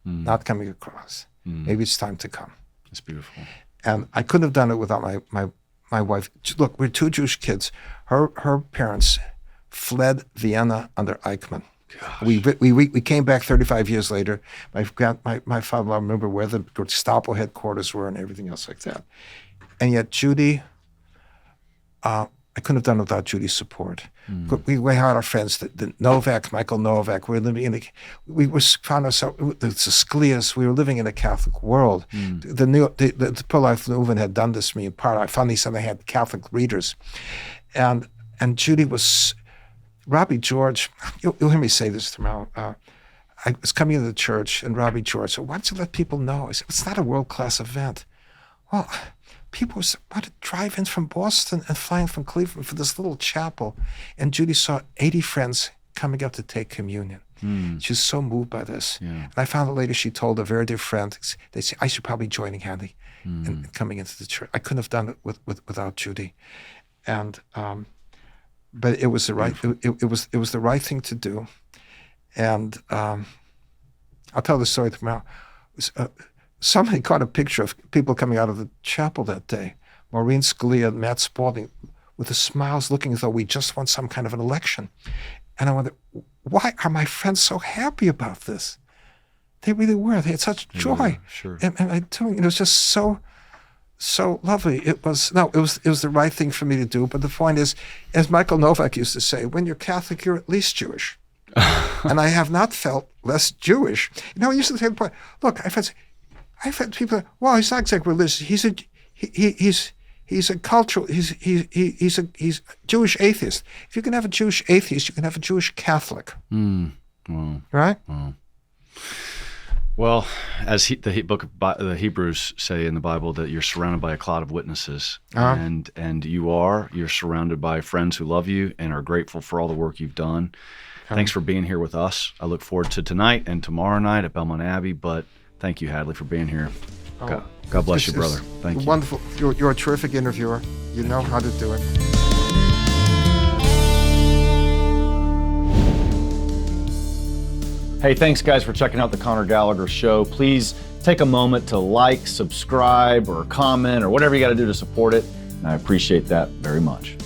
not coming across. Maybe it's time to come." That's beautiful. And I couldn't have done it without my wife. Look, we're two Jewish kids. Her parents fled Vienna under Eichmann. We came back 35 years later. My father-in-law remember where the Gestapo headquarters were and everything else like that. And yet Judy, I couldn't have done it without Judy's support. We had our friends, the Novak, Michael Novak. We found ourselves, the Scalias. We were living in a Catholic world. The pro-life movement had done this to me in part. I finally said I had Catholic readers, and Judy was. Robbie George, you'll hear me say this tomorrow. I was coming into the church, and Robbie George said, "Why don't you let people know?" I said, "It's not a world-class event." Well, people were to drive in from Boston and fly in from Cleveland for this little chapel. And Judy saw 80 friends coming up to take communion. She was so moved by this. Yeah. And I found out later she told a very dear friend, they said, "I should probably join Hadley and coming into the church." I couldn't have done it without Judy. And but it was the right it was the right thing to do. And I'll tell the story tomorrow. Somebody caught a picture of people coming out of the chapel that day. Maureen Scalia and Matt Spaulding with the smiles looking as though we just won some kind of an election. And I wondered, why are my friends so happy about this? They really were. They had such joy. Yeah, sure. And it was just so lovely. It was the right thing for me to do. But the point is, as Michael Novak used to say, when you're Catholic, you're at least Jewish. And I have not felt less Jewish. You know, I used to say the point, look, I've had people, well, he's not exactly religious. He's a cultural, he's a Jewish atheist. If you can have a Jewish atheist, you can have a Jewish Catholic. Wow. Right? Wow. Well, as the book of the Hebrews say in the Bible, that you're surrounded by a cloud of witnesses, and you're surrounded by friends who love you and are grateful for all the work you've done. Thanks for being here with us. I look forward to tonight and tomorrow night at Belmont Abbey, but thank you, Hadley, for being here. God bless you, brother. Thank you. Wonderful. You're a terrific interviewer. You know how to do it. Hey, thanks guys for checking out the Conor Gallagher Show. Please take a moment to like, subscribe, or comment, or whatever you got to do to support it. And I appreciate that very much.